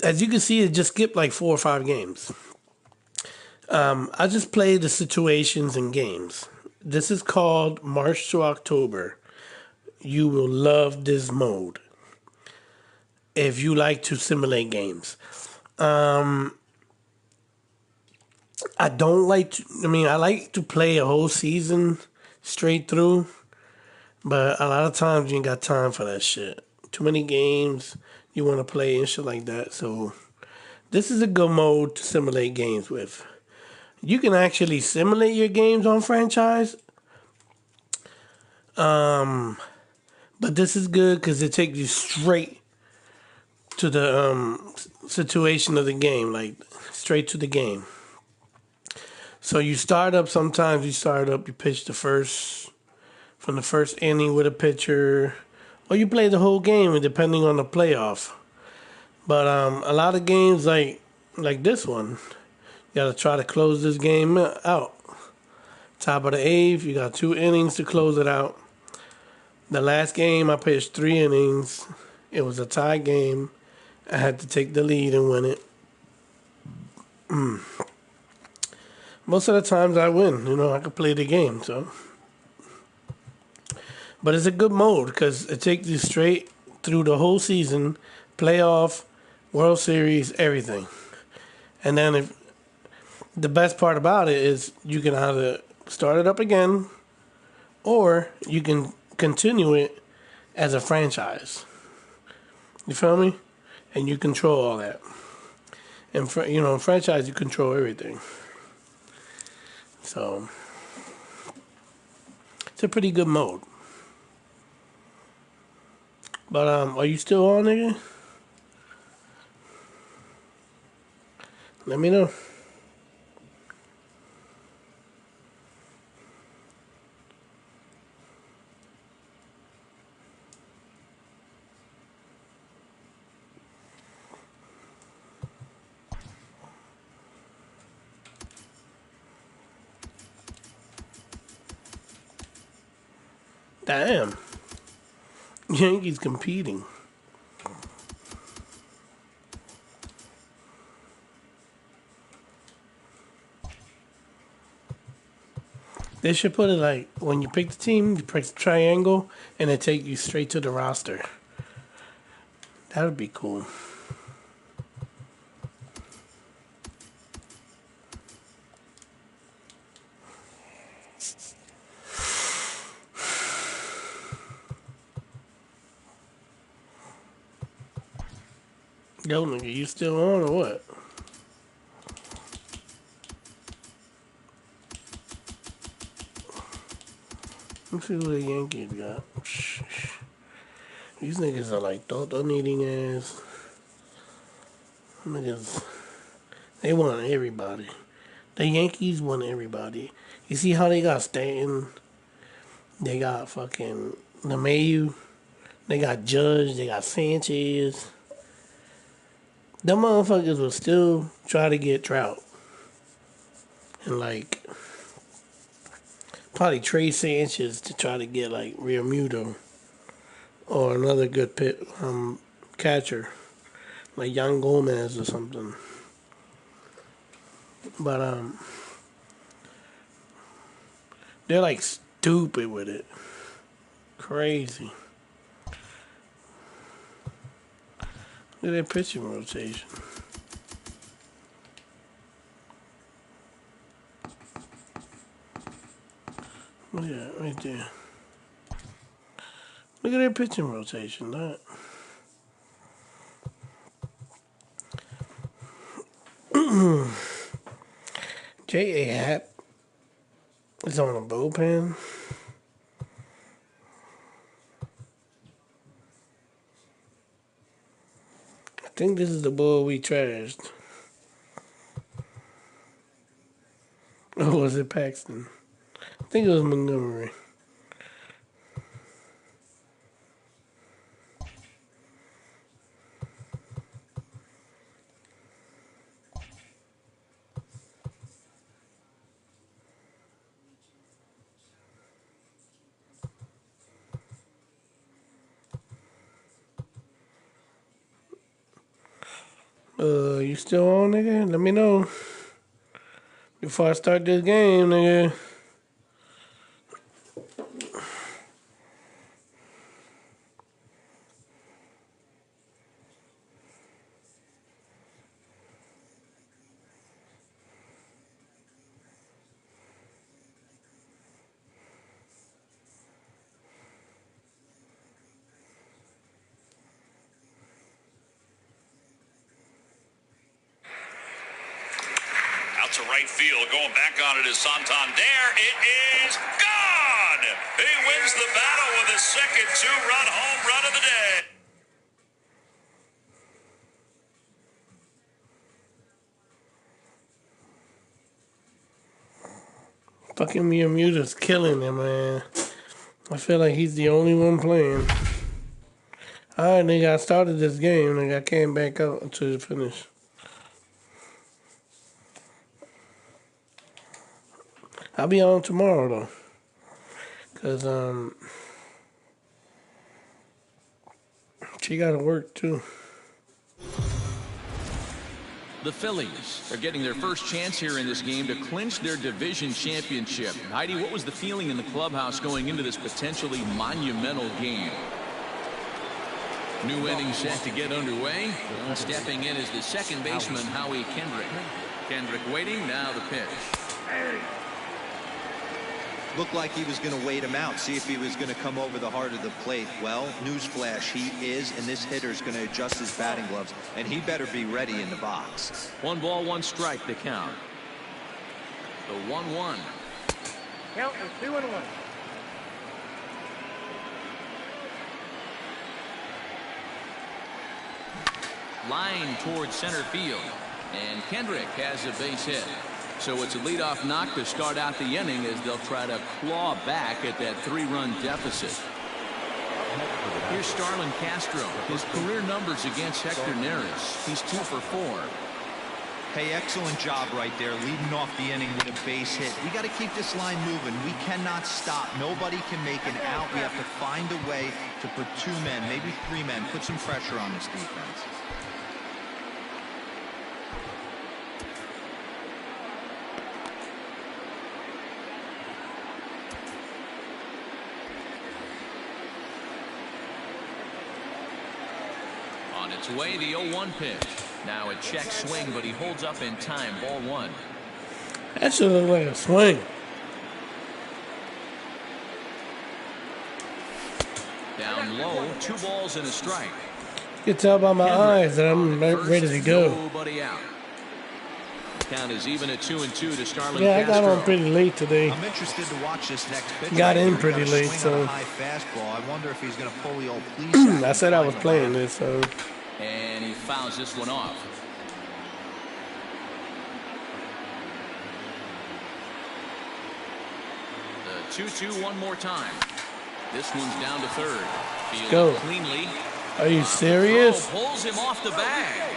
As you can see, it just skipped like 4 or 5 games. I just play the situations and games. This is called March to October. You will love this mode if you like to simulate games. I don't like to, I like to play a whole season straight through, but a lot of times you ain't got time for that shit. Too many games you want to play and shit like that. So this is a good mode to simulate games with. You can actually simulate your games on franchise. But this is good because it takes you straight to the situation of the game, like straight to the game. So you start up, you pitch from the first inning with a pitcher, or you play the whole game depending on the playoff. But a lot of games like this one, you got to try to close this game out. Top of the 8th, you got 2 innings to close it out. The last game, I pitched 3 innings. It was a tie game. I had to take the lead and win it. Most of the times I win. I can play the game. So, but it's a good mode because it takes you straight through the whole season, playoff, World Series, everything. And then if the best part about it is you can either start it up again, or you can continue it as a franchise. You feel me? And you control all that. And in franchise you control everything. So it's a pretty good mode. But are you still on, nigga? Let me know. Damn. Yankees competing. They should put it like when you pick the team, you press the triangle, and it take you straight to the roster. That would be cool. Yo, nigga, you still on or what? Let's see what the Yankees got. These niggas are like thought eating ass. Niggas, they want everybody. The Yankees want everybody. You see how they got Stanton? They got fucking LeMahieu. They got Judge. They got Sanchez. Them motherfuckers will still try to get Trout. And like, probably trade Sanchez to try to get like Real Muto. Or another good catcher. Like Yan Gomez or something. But, they're like stupid with it. Crazy. Look at their pitching rotation. Look at that right there. Look at their pitching rotation. That. J.A. Happ is on a bullpen. I think this is the bull we trashed. Or was it Paxton? I think it was Montgomery. You still on, nigga? Let me know. Before I start this game, nigga. To right field, going back on it is Santander. It is gone! He wins the battle with his second two-run home run of the day. Fucking Miyamuta's killing him, man. I feel like he's the only one playing. Alright, nigga, I started this game, nigga. I came back out until the finish. I'll be on tomorrow, though. Because, she got to work, too. The Phillies are getting their first chance here in this game to clinch their division championship. Heidi, what was the feeling in the clubhouse going into this potentially monumental game? New inning set to get underway. Stepping in is the second baseman, Howie Kendrick. Kendrick waiting, now the pitch. Looked like he was going to wait him out, see if he was going to come over the heart of the plate. Well, newsflash, he is, and this hitter's going to adjust his batting gloves, and he better be ready in the box. 1 ball, 1 strike to count. The 1-1. Count is 2-1. Line towards center field, and Kendrick has a base hit. So it's a leadoff knock to start out the inning as they'll try to claw back at that 3-run deficit. Here's Starlin Castro. His career numbers against Hector Neris. He's 2 for 4. Hey, excellent job right there, leading off the inning with a base hit. We got to keep this line moving. We cannot stop. Nobody can make an out. We have to find a way to put 2 men, maybe 3 men, put some pressure on this defense. On its way, the 0-1 pitch. Now a check swing, but he holds up in time. Ball 1. That should look like a swing. Down low, 2 balls and a strike. You can tell by my eyes that I'm ready to go. Nobody out. Count is even at 2-2 to Starlin Yeah, I Castro. got on pretty late today. I'm interested to watch this next pitch. Got in He's pretty got a late, swing on so a high fastball. I wonder if he's going to pull the old police. I said I was playing this, so. And he fouls this one off. The 2-2 one more time. This one's down to third. Fielded Go. cleanly. Are you serious? Throw pulls him off the bag.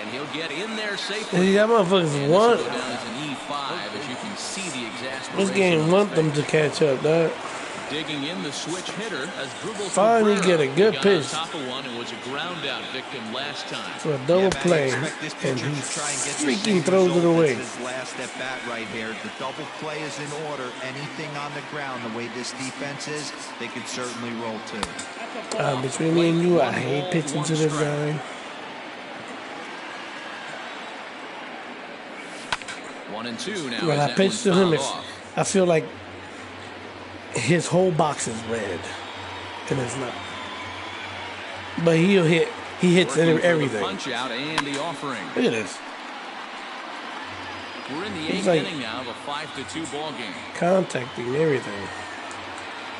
And he'll get in there safely. Hey, that motherfuckers And want. this will go down as an E5 as you can see the exasperation. This game want them to catch up, dog. Digging in the switch hitter as Dribble Finally get a good pitch. On top of one and was a ground out victim last time. For a double play, and he freaking throws it away. His last at bat right here. The double play is in order. Anything on the ground, the way this defense is, they could certainly roll too. Between me and you, I hate pitching to this guy. 1-2 now. When I pitch to him, I feel like his whole box is red, and it's not. But he'll hit. He hits everything. Punch out and the offering. Look at this. We're in the He's 8th like inning now of a 5-2 ball game. Contacting everything.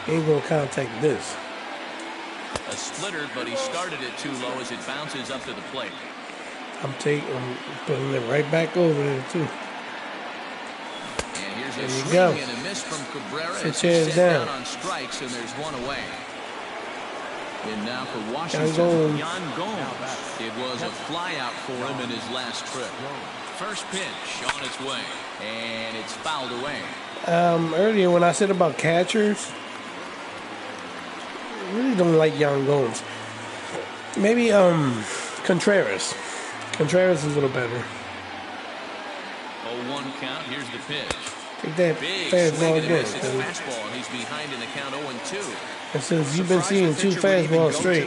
He ain't gonna contact this. A splitter, but he started it too low as it bounces up to the plate. I'm putting it right back over there too. And here's a There you swing go. and a miss from Cabrera. Sit your ass down. On strikes, and there's one away. And now for Washington, Yan Gomes. It was a flyout for him in his last trip. First pitch on its way, and it's fouled away. Earlier when I said about catchers, I really don't like Yan Gomes. Maybe Contreras. Contreras is a little better. 0-1 count. Here's the pitch. Take that Big fastball swing and a again. miss. It's a fastball, and he's behind in the count 0-2. And since you've been seeing 2 fastballs straight,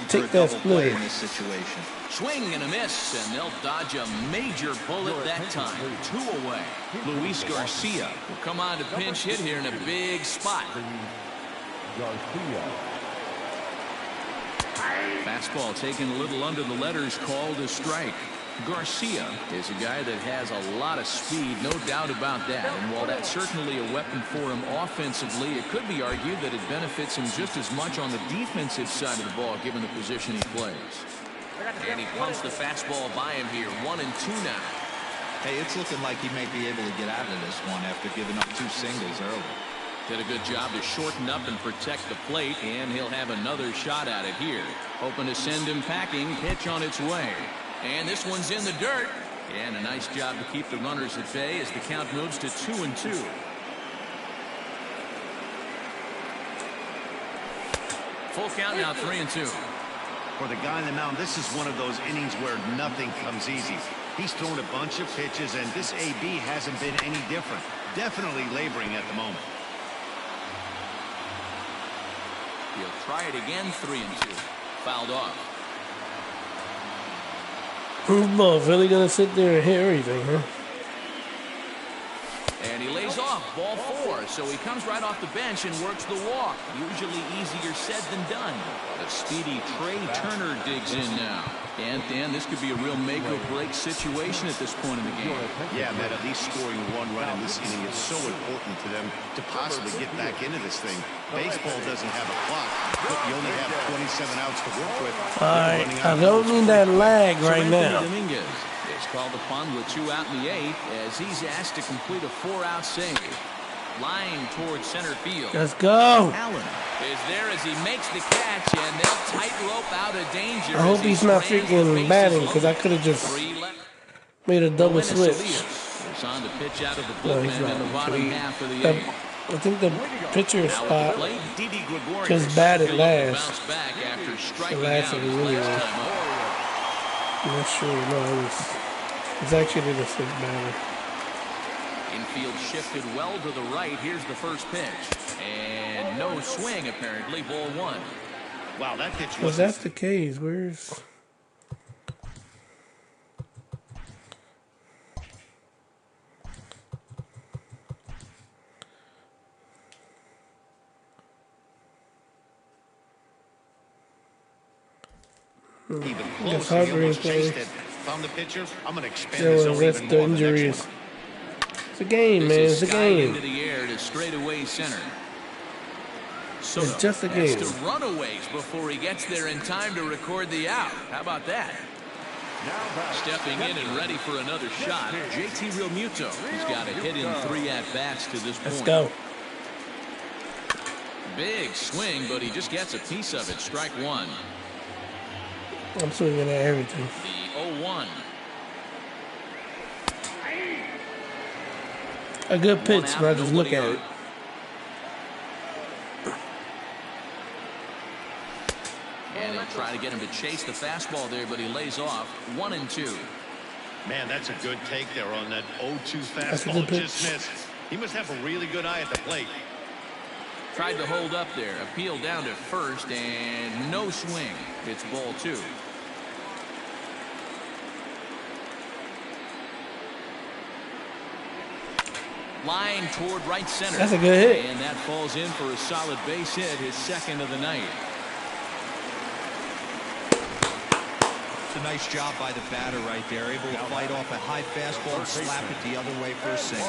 take that splitter. In this situation. Swing and a miss, and they'll dodge a major bullet that time. 2 away. Luis Garcia will come on to pinch hit here in a big spot. Fastball taken a little under the letters, called a strike. Garcia is a guy that has a lot of speed, no doubt about that. And while that's certainly a weapon for him offensively, it could be argued that it benefits him just as much on the defensive side of the ball, given the position he plays. And he pumps the fastball by him here. 1-2 now. Hey, it's looking like he may be able to get out of this one after giving up 2 singles early. Did a good job to shorten up and protect the plate, and he'll have another shot at it here. Hoping to send him packing. Pitch on its way. And this one's in the dirt. And a nice job to keep the runners at bay as the count moves to 2-2. Full count now, 3-2. For the guy on the mound, this is one of those innings where nothing comes easy. He's thrown a bunch of pitches, and this AB hasn't been any different. Definitely laboring at the moment. He'll try it again, 3-2. Fouled off. This ball really gonna sit there and hit everything, huh? And he lays off, ball 4, so he comes right off the bench and works the walk. Usually easier said than done. The speedy Trey Turner digs in now. And Dan, this could be a real make-or-break situation at this point in the game. Yeah, man, at least scoring 1 run in this inning is so important to them to possibly get back into this thing. Baseball doesn't have a clock, but you only have 27 outs to work with. Alright, I don't need that lag right now. Dominguez is called upon with 2 out in the 8th as he's asked to complete a 4-out save. Line towards center field. Let's go. Allen is there as he makes the catch, and they'll tightrope out of danger. I hope he's not freaking batting, because I could have just Made a double Buenos switch. Aires is on the pitch out of the No, bullpen he's not. in the bottom half of the The- eighth. I think the pitcher Now spot at the plate, Didi Gregorius just batted still looking to last. bounce back after striking last out of his the last year. time up. I'm not sure. No, it's actually the sixth batter. Infield shifted well to the right. Here's the first pitch. And no swing, apparently. Ball one. Wow, that pitch Well, was that's the case. Where's... even Yes, close. He almost Harper chased it. Found the pitcher. I'm going to expand Yeah, the well, zone that's even the more on the next injuries. one. It's a game, man. This It's is a sky game. into the air to straightaway center. Soto It's just a has game. to runaways before he gets there in time to record the out. How about that? Stepping in and ready for another shot, JT Realmuto. He's got a hit in 3 at-bats to this point. Let's go. Big swing, but he just gets a piece of it. Strike one. I'm swinging at everything. The 0-1. A good pitch, One out, but I just look nobody at on. it. And he'll try to get him to chase the fastball there, but he lays off. 1-2. Man, that's a good take there on that 0-2 That's a fastball. good pitch. Just missed. He must have a really good eye at the plate. Tried to hold up there. Appeal down to first, and no swing. It's ball two. Line toward right center. That's a good hit. And that falls in for a solid base hit, his second of the night. It's a nice job by the batter right there. Able to fight off a high fastball and slap it the other way for a single.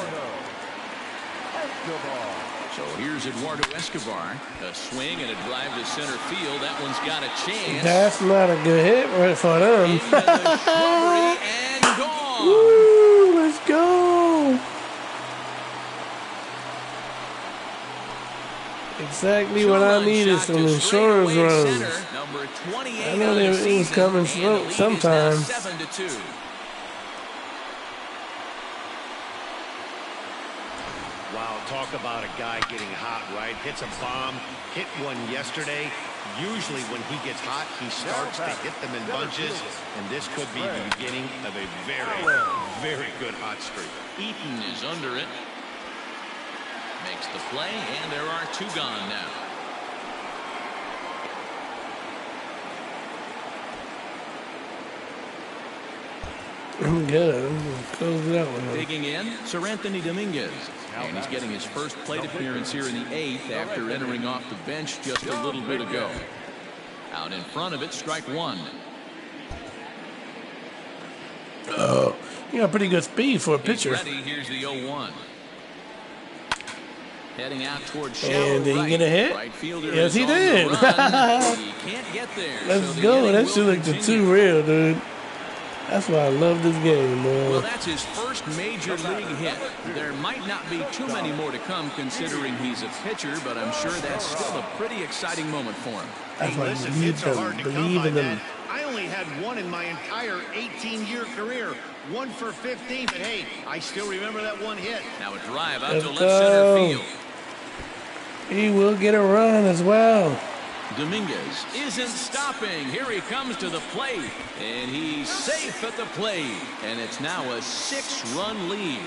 So here's Eduardo Escobar. A swing and a drive to center field. That one's got a chance. That's not a good hit right for them. Into the shrubbery and gone. Woo, let's go. Exactly what I needed, some insurance runs. Number 28 I know of the it was season, coming and the slow lead is sometime. now 7-2. Wow, talk about a guy getting hot, right? Hits a bomb, hit one yesterday. Usually when he gets hot, he starts to hit them in bunches, and this could be the beginning of a very, very good hot streak. Eaton is under it. Makes the play, and there are two gone now. I'm good. I'm gonna close it out with him. Digging in, Sir Anthony Dominguez. And he's getting his first plate appearance here in the 8th after entering off the bench just a little bit ago. Out in front of it, strike one. Oh, you got pretty good speed for a He's pitcher. ready. Here's the 0-1. Heading out towards shallow And did he right. get a hit? Right fielder Yes, is he on the did. run. He can't get there. Let's so the go. inning That will shit looked the continue. too real, dude. That's why I love this game, Well, man. that's his first major league hit. There might not be too many more to come considering he's a pitcher, but I'm sure that's still a pretty exciting moment for him. That's why I Listen, believe hits are hard them. to come Believe by, in them. man. I only had one in my entire 18-year career. 1 for 15, but hey, I still remember that one hit. Now a drive out Let's to left go. center field. He will get a run as well. Dominguez isn't stopping. Here he comes to the plate, and he's safe at the plate. And it's now a 6-run lead.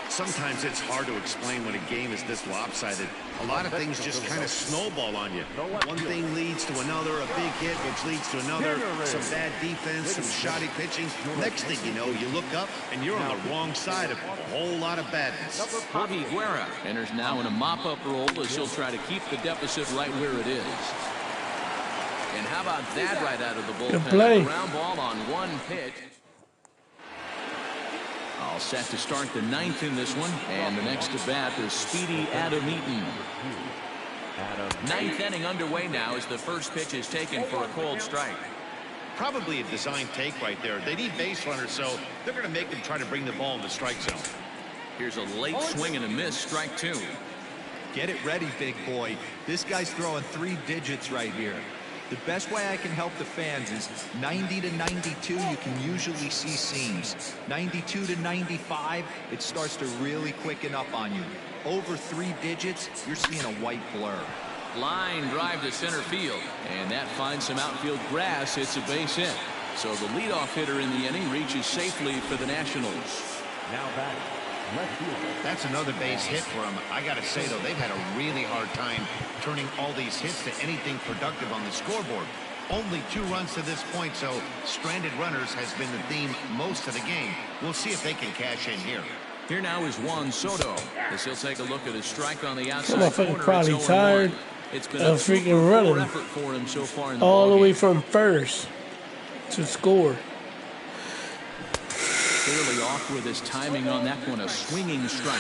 Sometimes it's hard to explain when a game is this lopsided. A lot of things just kind of snowball on you. One thing leads to another, a big hit, which leads to another, some bad defense, some shoddy pitching. Next thing you know, you look up, and you're on the wrong side of a whole lot of badness. Jorge Guerra enters now in a mop-up role as he'll try to keep the deficit right where it is. And how about that right out of the bullpen? Good play. A ground ball on one pitch. All set to start the 9th in this one. And the next to bat is speedy Adam Eaton. 9th inning underway now as the first pitch is taken for a called strike. Probably a design take right there. They need base runners, so they're going to make them try to bring the ball in the strike zone. Here's a late swing and a miss, strike two. Get it ready, big boy. This guy's throwing 3 digits right here. The best way I can help the fans is 90 to 92, you can usually see seams. 92 to 95, it starts to really quicken up on you. Over 3 digits, you're seeing a white blur. Line drive to center field, and that finds some outfield grass. It's a base hit. So the leadoff hitter in the inning reaches safely for the Nationals. Now back. That's another base hit for them. I got to say, though, they've had a really hard time turning all these hits to anything productive on the scoreboard. Only 2 runs to this point, so stranded runners has been the theme most of the game. We'll see if they can cash in here. Here now is Juan Soto, as he'll take a look at his strike on the outside Motherfucker corner. probably It's 0-1. tired It's been of a super freaking running effort for him so far in the all the way ballgame. from first to score. Clearly off with his timing on that one, a swinging strike.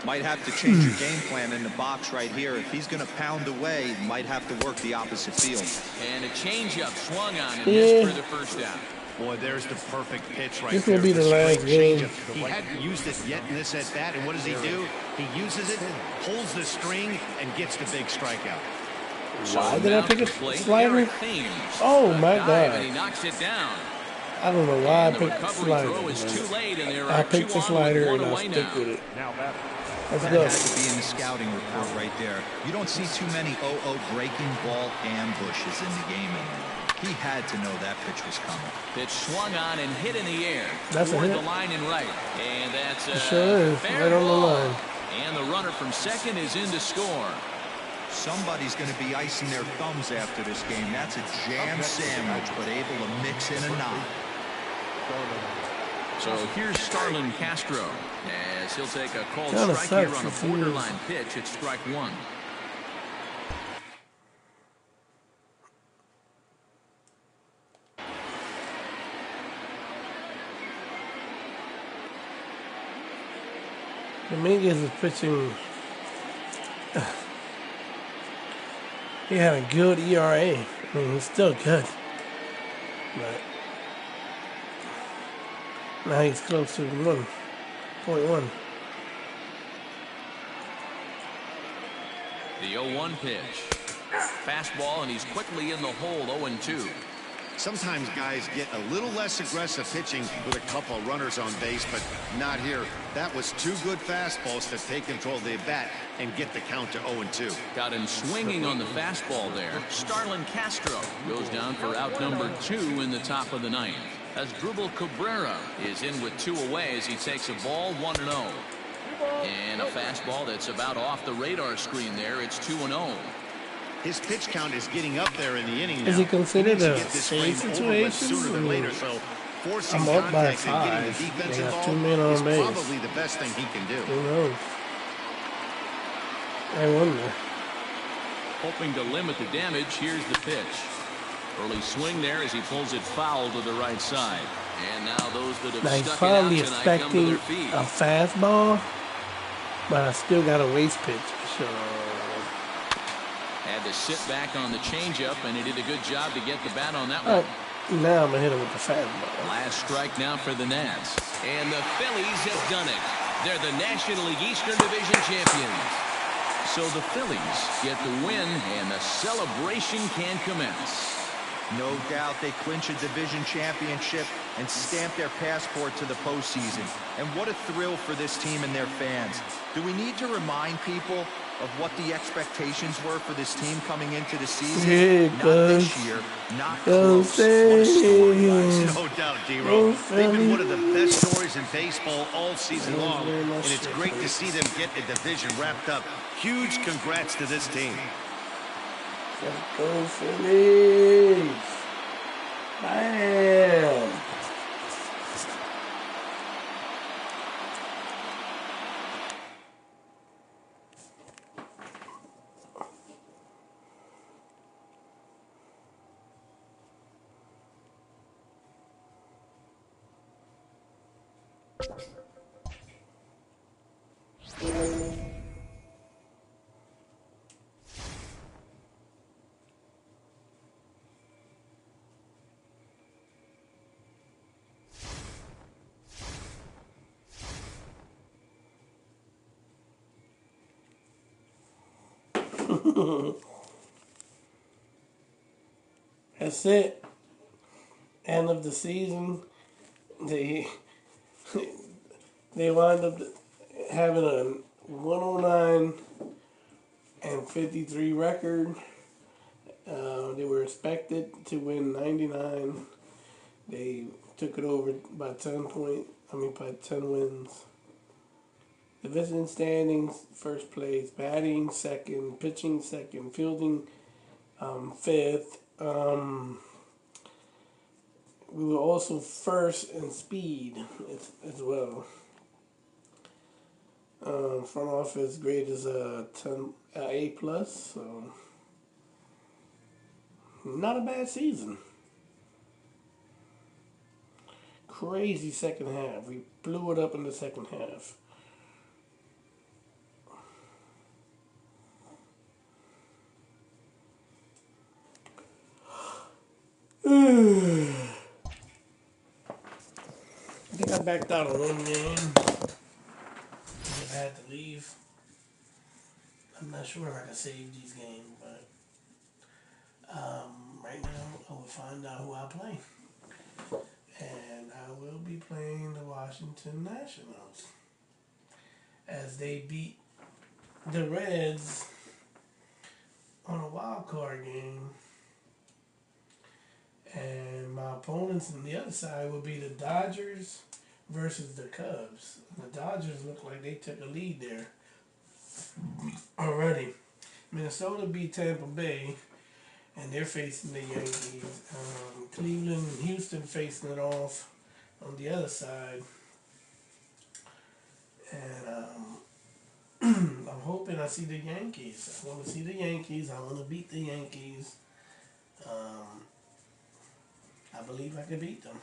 Might have to change your game plan in the box right here. If he's going to pound away, might have to work the opposite field. And a changeup swung on and Yeah. missed for the first out. Boy, there's the perfect pitch right This there. will be the straight last game. changeup. He hadn't used it yet in this at-bat, and what does he do? He uses it, pulls the string, and gets the big strikeout. Why did I Now pick to a plate, slider? Eric Thames. Oh, A my dive, God. And he knocks it down. I don't know why I And the picked the recovery slider. throw is too late, and there I are picked 2 the on slider with and 1 I'll away stick now. with it. Now back. Let's That go. had to be in the scouting report right there. You don't see too many 0-0 breaking ball ambushes in the game anymore. He had to know that pitch was coming. Pitch swung on and hit in the air. That's a toward hit. the line and right. And that's a It sure is, fair right on the ball. line. And the runner from second is in to score. Somebody's going to be icing their thumbs after this game. That's a jam sandwich, but able to mix in a knot. So here's Starlin Castro, as he'll take a called Kinda strike here sucks on a if he borderline pitch at strike 1. Dominguez is pitching. He had a good ERA. I mean, he's still good. But now he's close to 1.1. The 0-1 pitch. Fastball, and he's quickly in the hole, 0-2. Sometimes guys get a little less aggressive pitching with a couple of runners on base, but not here. That was 2 good fastballs to take control of the bat and get the count to 0-2. Got him swinging on the fastball there. Starlin Castro goes down for out number 2 in the top of the 9th. As Drupal Cabrera is in with 2 away as he takes a ball 1-0. And a fastball that's about off the radar screen there. It's 2-0. His pitch count is getting up there in the inning now. Is he considered needs to a get this save frame over with situation? sooner than later, so forcing I'm up by contact and getting the 5. defense They have involved 2 men on is base. probably the best thing he can do. Who knows? I wonder. Hoping to limit the damage, here's the pitch. Early swing there as he pulls it foul to the right side. And now those that have Now he's stuck it probably out tonight come to expecting their feet. a fastball, but I still got a waste pitch. So Had to sit back on the changeup, and he did a good job to get the bat on that one. now I'm gonna hit him with the fastball. Last strike now for the Nats. And the Phillies have done it. They're the National League Eastern Division champions. So the Phillies get the win, and the celebration can commence. No doubt they clinch a division championship and stamp their passport to the postseason. And what a thrill for this team and their fans. Do we need to remind people of what the expectations were for this team coming into the season? Yeah, Not guys. this year, not Go close. What a story, guys. No doubt, D-Ro. Go They've been Phillies. one of the best stories in baseball all season long, very and much it's so. great to see them get the division wrapped up. Huge congrats to this team. Go Phillies! Bam! That's it. End of the season. They wound up having a 109 and 53 record. They were expected to win 99. They took it over by 10 wins. Division standings: first place, batting second, pitching second, fielding fifth. We were also first in speed as well. Front office grade is a 10, A plus, so not a bad season. Crazy second half. We blew it up in the second half. I think I backed out on one game. I had to leave. I'm not sure if I can save these games, but right now I will find out who I play. And I will be playing the Washington Nationals as they beat the Reds on a wild card game. And my opponents on the other side will be the Dodgers versus the Cubs. The Dodgers look like they took a lead there already. Minnesota beat Tampa Bay, and they're facing the Yankees. Cleveland and Houston facing it off on the other side. And I'm hoping I see the Yankees. I want to see the Yankees. I want to beat the Yankees. I believe I can beat them.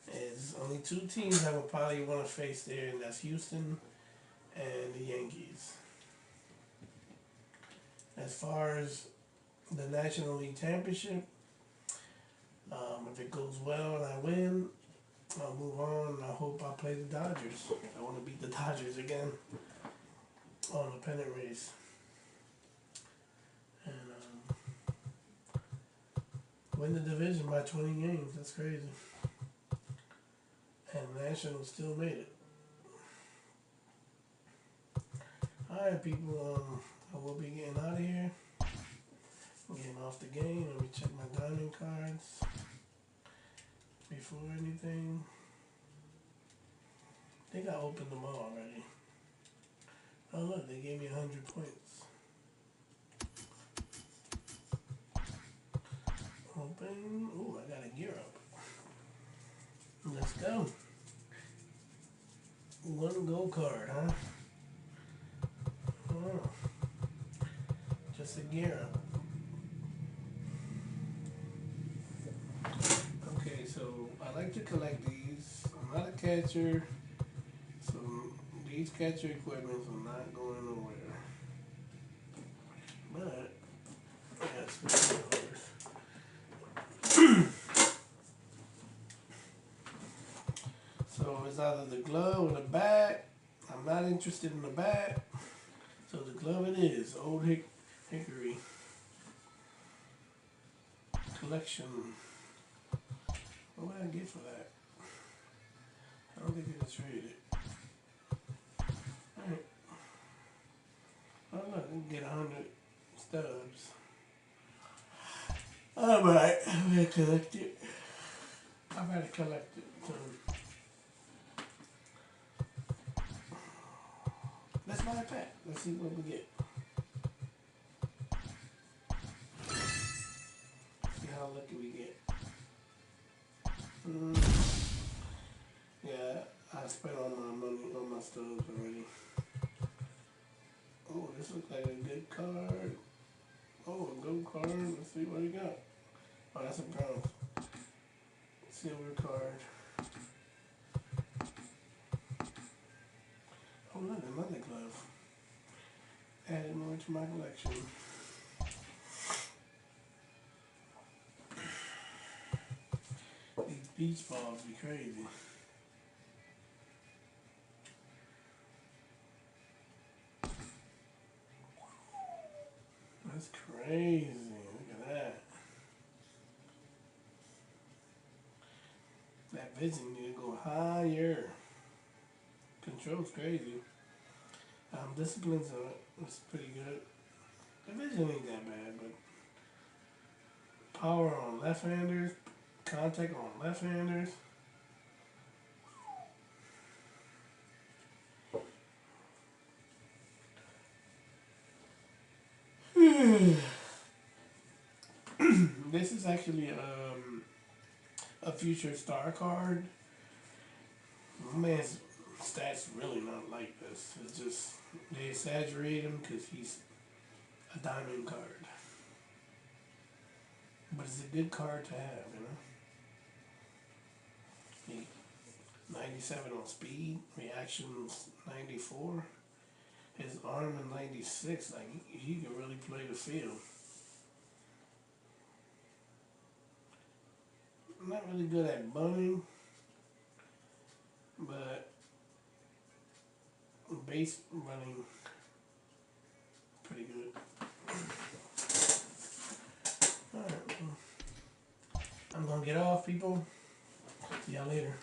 There's only two teams I would probably want to face there, and that's Houston and the Yankees. As far as the National League Championship, if it goes well and I win, I'll move on. I hope I play the Dodgers. I want to beat the Dodgers again on the pennant race. And win the division by 20 games. That's crazy. And Nationals still made it. Alright, people, I will be getting out of here. I'm getting off the game. Let me check my diamond cards before anything. I think I opened them all already. Oh look, they gave me 100 points. Open. Ooh, I got a gear up. Let's go. One gold card, huh? Oh, just a gear up. Okay, so I like to collect these. I'm not a catcher, so these catcher equipments are not going nowhere. But yes, so it's either the glove or the bat. I'm not interested in the bat. So the glove it is. Old Hickory collection. What would I get for that? I don't think I can trade it. Alright. Oh look, I can get 100 stubs. Alright, I'm gonna collect it. I've had to collect it. So let's buy a pack. Let's see what we get. See how lucky we get. Yeah, I spent all my money on my stubs already. Oh, this looks like a good card. Oh, a gold card. Let's see what we got. Oh, that's a bronze. Silver card. Oh, look, another glove. Added more to my collection. These beach balls be crazy. That's crazy. Look at that. vision need to go higher. Control's crazy. Discipline's it's pretty good. The vision ain't that bad, but power on left-handers, contact on left-handers. This is actually a future star card. My man's stats really not like this. It's just they exaggerate him because he's a diamond card. But it's a good card to have, you know. He, 97 on speed, reactions 94. His arm in 96, like he can really play the field. I'm not really good at bunting, but base running pretty good. Alright, well, I'm gonna get off, people. See y'all later.